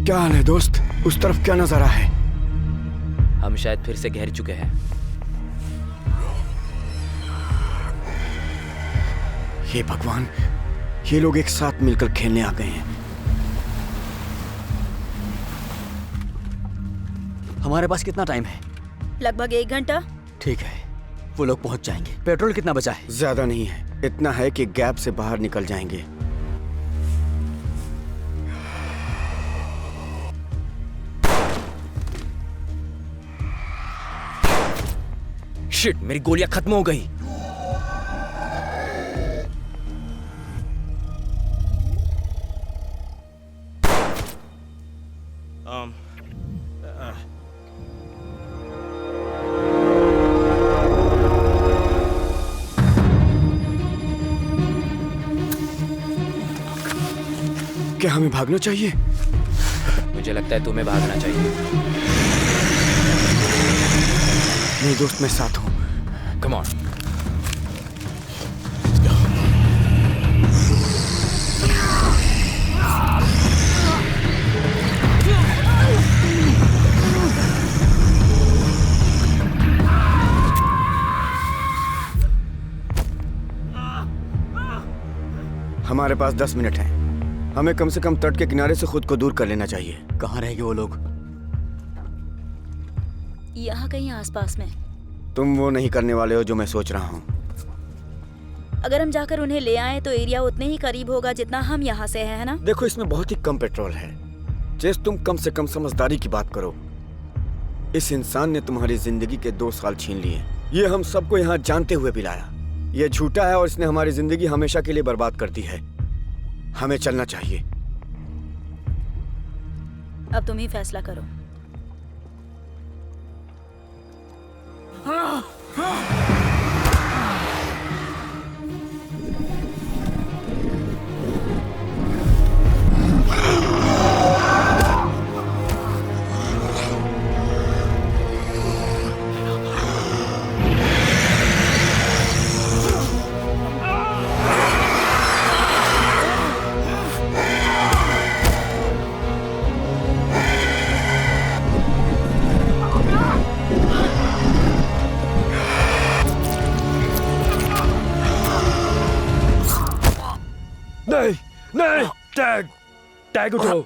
क्या हाल है दोस्त? उस तरफ क्या नजारा है? हम शायद फिर से घेर चुके हैं। हे भगवान, ये लोग एक साथ मिलकर खेलने आ गए हैं। हमारे पास कितना टाइम है? लगभग 1 घंटा। ठीक है, वो लोग पहुंच जाएंगे। पेट्रोल कितना बचा है? ज्यादा नहीं है, इतना है कि गैप से बाहर निकल जाएंगे। शिट, मेरी गोलियां खत्म हो गई। क्या हमें भागना चाहिए? मुझे लगता है तुम्हें भागना चाहिए। नहीं दोस्त, मैं साथ हूँ। Come on. हमारे पास 10 मिनट हैं। हमें कम से कम तट के किनारे से खुद को दूर कर लेना चाहिए। कहाँ रह गए वो लोग? यहाँ कहीं आसपास में। तुम वो नहीं करने वाले हो जो मैं सोच रहा हूँ। अगर हम जाकर उन्हें ले आए तो एरिया उतने ही करीब होगा जितना हम यहाँ से है ना? देखो, इसमें बहुत ही कम पेट्रोल है। चेस, तुम कम से कम समझदारी की बात करो। इस इंसान ने तुम्हारी जिंदगी के 2 साल छीन लिए। ये हम सबको यहाँ जानते हुए भी लाया। ये झूठा है और इसने हमारी जिंदगी हमेशा के लिए बर्बाद कर दी है। हमें चलना चाहिए। अब तुम ही फैसला करो। नहीं नहीं, टैग टैग उठाओ।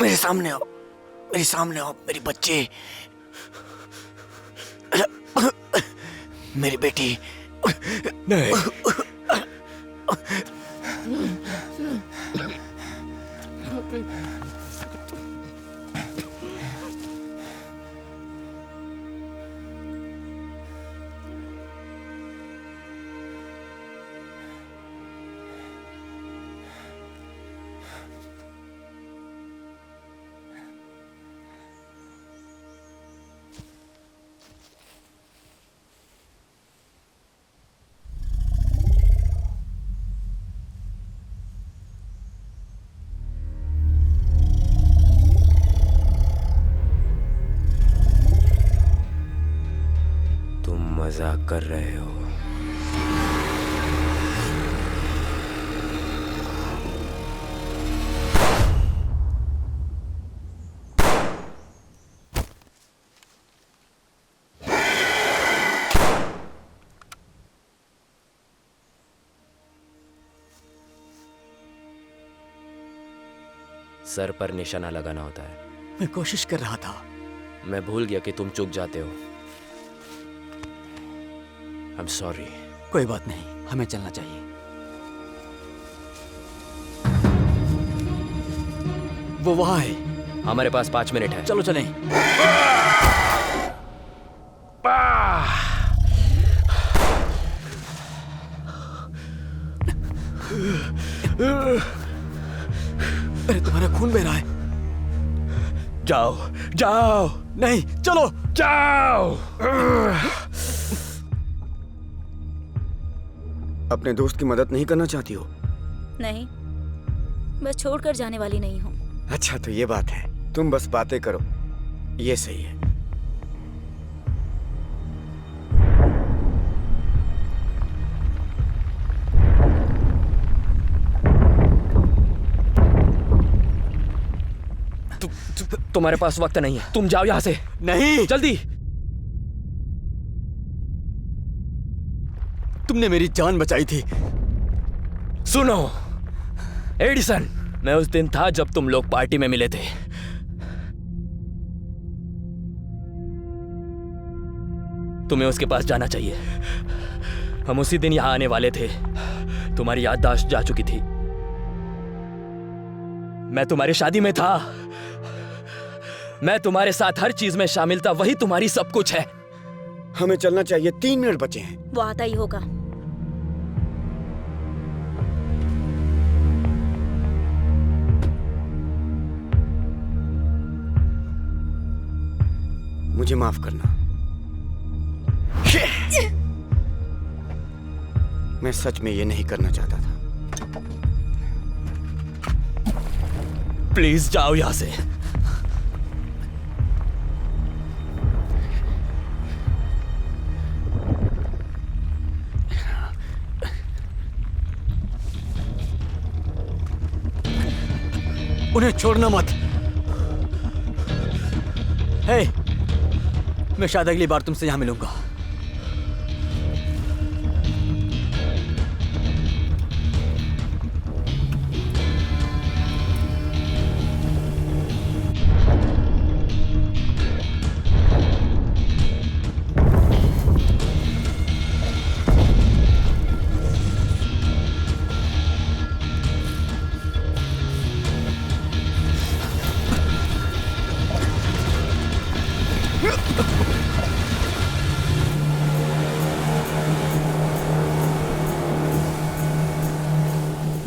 मेरे सामने आओ, मेरे सामने आओ, मेरी बच्ची, मेरी बेटी। नहीं, तुम मजाक कर रहे हो। सर पर निशाना लगाना होता है। मैं कोशिश कर रहा था। मैं भूल गया कि तुम चूक जाते हो। I'm sorry। कोई बात नहीं, हमें चलना चाहिए। वो वहां है। हमारे पास 5 मिनट है। चलो चलें। अरे तुम्हारा खून बह रहा है। जाओ जाओ, नहीं, चलो। जाओ। अपने दोस्त की मदद नहीं करना चाहती हो? नहीं, बस छोड़कर जाने वाली नहीं हूँ। अच्छा, तो ये बात है। तुम बस बातें करो, ये सही है। तुम्हारे पास वक्त नहीं है, तुम जाओ यहां से नहीं, जल्दी। तुमने मेरी जान बचाई थी। सुनो एडिसन, मैं उस दिन था जब तुम लोग पार्टी में मिले थे। तुम्हें उसके पास जाना चाहिए। हम उसी दिन यहां आने वाले थे। तुम्हारी याददाश्त जा चुकी थी। मैं तुम्हारी शादी में था। मैं तुम्हारे साथ हर चीज में शामिल था। वही तुम्हारी सब कुछ है। हमें चलना चाहिए, 3 मिनट बचे हैं। वो आता ही होगा। मुझे माफ करना। मैं सच में ये नहीं करना चाहता था। प्लीज जाओ यहां से। उन्हें छोड़ना मत। हे, मैं शायद अगली बार तुमसे यहां मिलूंगा।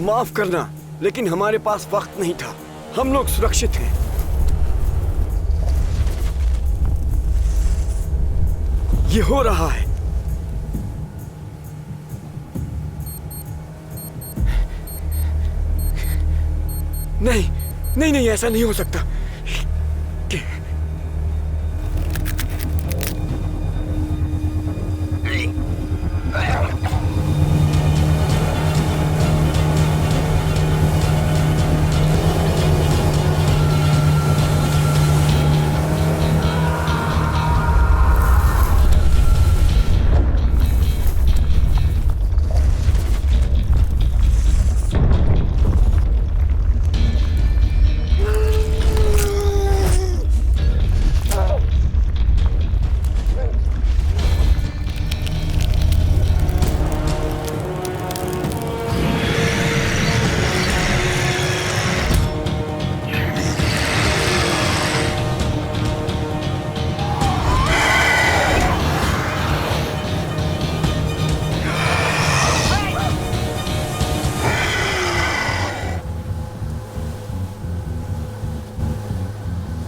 माफ करना, लेकिन हमारे पास वक्त नहीं था। हम लोग सुरक्षित हैं। ये हो रहा है। नहीं नहीं नहीं, ऐसा नहीं हो सकता।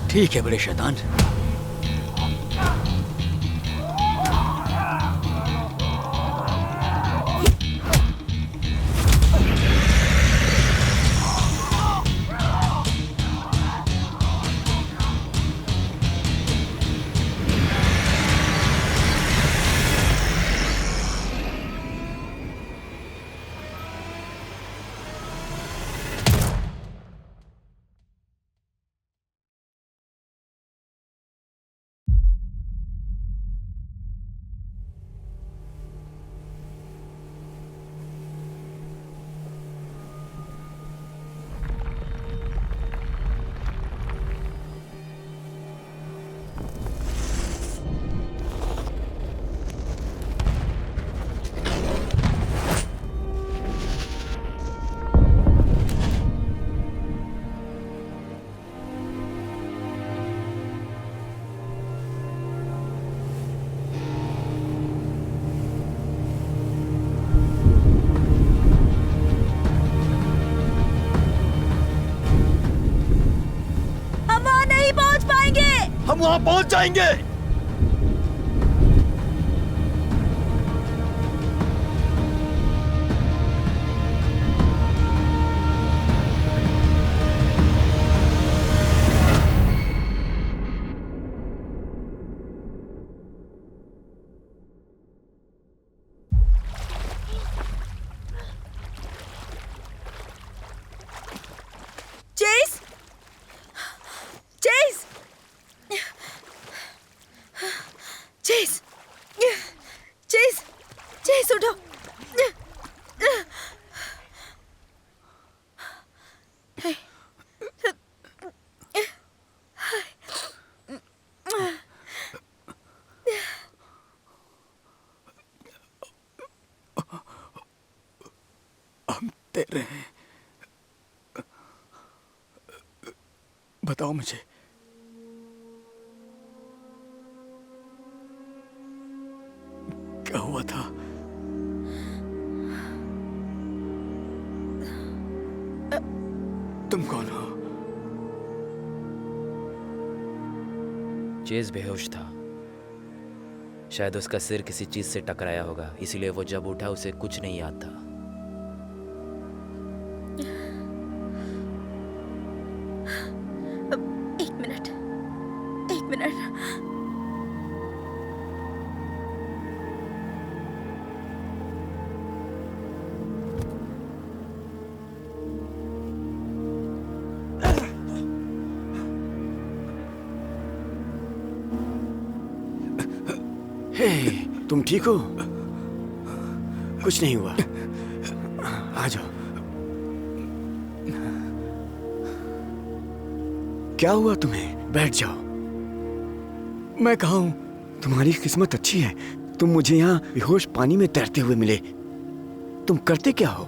ठीक है बड़े शैतान। हम वहां पहुंच जाएंगे। Chase, chase, chase, chase, chase उठो। हम तेरे हैं। बताओ मुझे, क्या हुआ था? तुम कौन हो? चेज बेहोश था। शायद उसका सिर किसी चीज से टकराया होगा, इसीलिए वो जब उठा उसे कुछ नहीं याद था। एक मिनट, एक मिनट। हे, तुम ठीक हो? कुछ नहीं हुआ। आ जाओ। क्या हुआ तुम्हें? बैठ जाओ। मैं कहा हूं, तुम्हारी किस्मत अच्छी है। तुम मुझे यहाँ बेहोश पानी में तैरते हुए मिले। तुम करते क्या हो?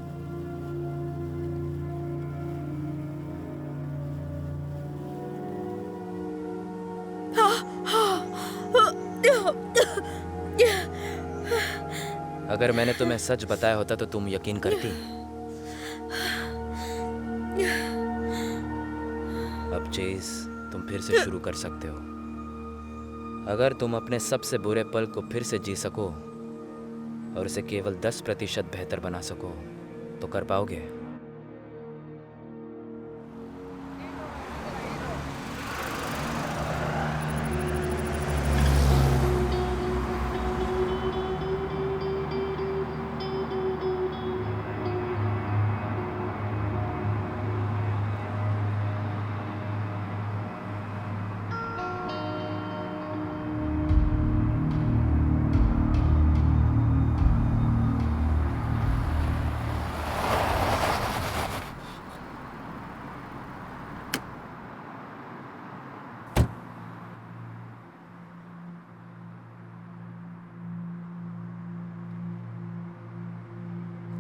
अगर मैंने तुम्हें सच बताया होता तो तुम यकीन करती। अब चेज, तुम फिर से शुरू कर सकते हो। अगर तुम अपने सबसे बुरे पल को फिर से जी सको और उसे केवल 10% बेहतर बना सको तो कर पाओगे।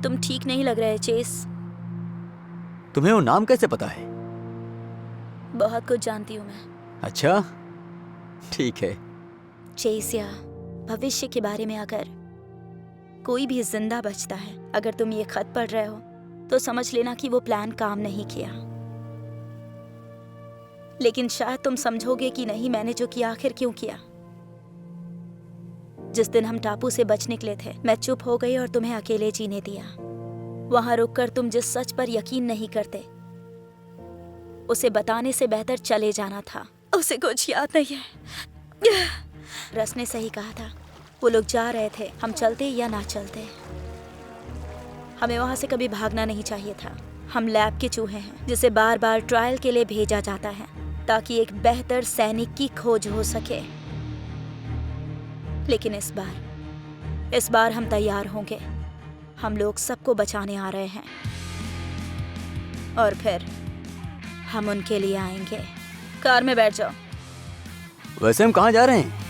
तुम ठीक नहीं लग रहे चेस। तुम्हें वो नाम कैसे पता है? बहुत कुछ जानती हूँ मैं। अच्छा, ठीक है। चेस या भविष्य के बारे में अगर कोई भी जिंदा बचता है, अगर तुम ये खत पढ़ रहे हो तो समझ लेना कि वो प्लान काम नहीं किया। लेकिन शायद तुम समझोगे कि नहीं, मैंने जो किया आखिर क्यों किया। जिस दिन हम टापू से बच निकले थे, मैं चुप हो गई और तुम्हें अकेले जीने दिया। वहां रुककर तुम जिस सच पर यकीन नहीं करते उसे बताने से बेहतर चले जाना था। उसे कुछ याद नहीं है। रस ने सही कहा था, वो लोग जा रहे थे, हम चलते या ना चलते। हमें वहां से कभी भागना नहीं चाहिए था। हम लैब के चूहे हैं जिसे बार बार ट्रायल के लिए भेजा जाता है ताकि एक बेहतर सैनिक की खोज हो सके। लेकिन इस बार हम तैयार होंगे। हम लोग सबको बचाने आ रहे हैं और फिर हम उनके लिए आएंगे। कार में बैठ जाओ। वैसे हम कहाँ जा रहे हैं?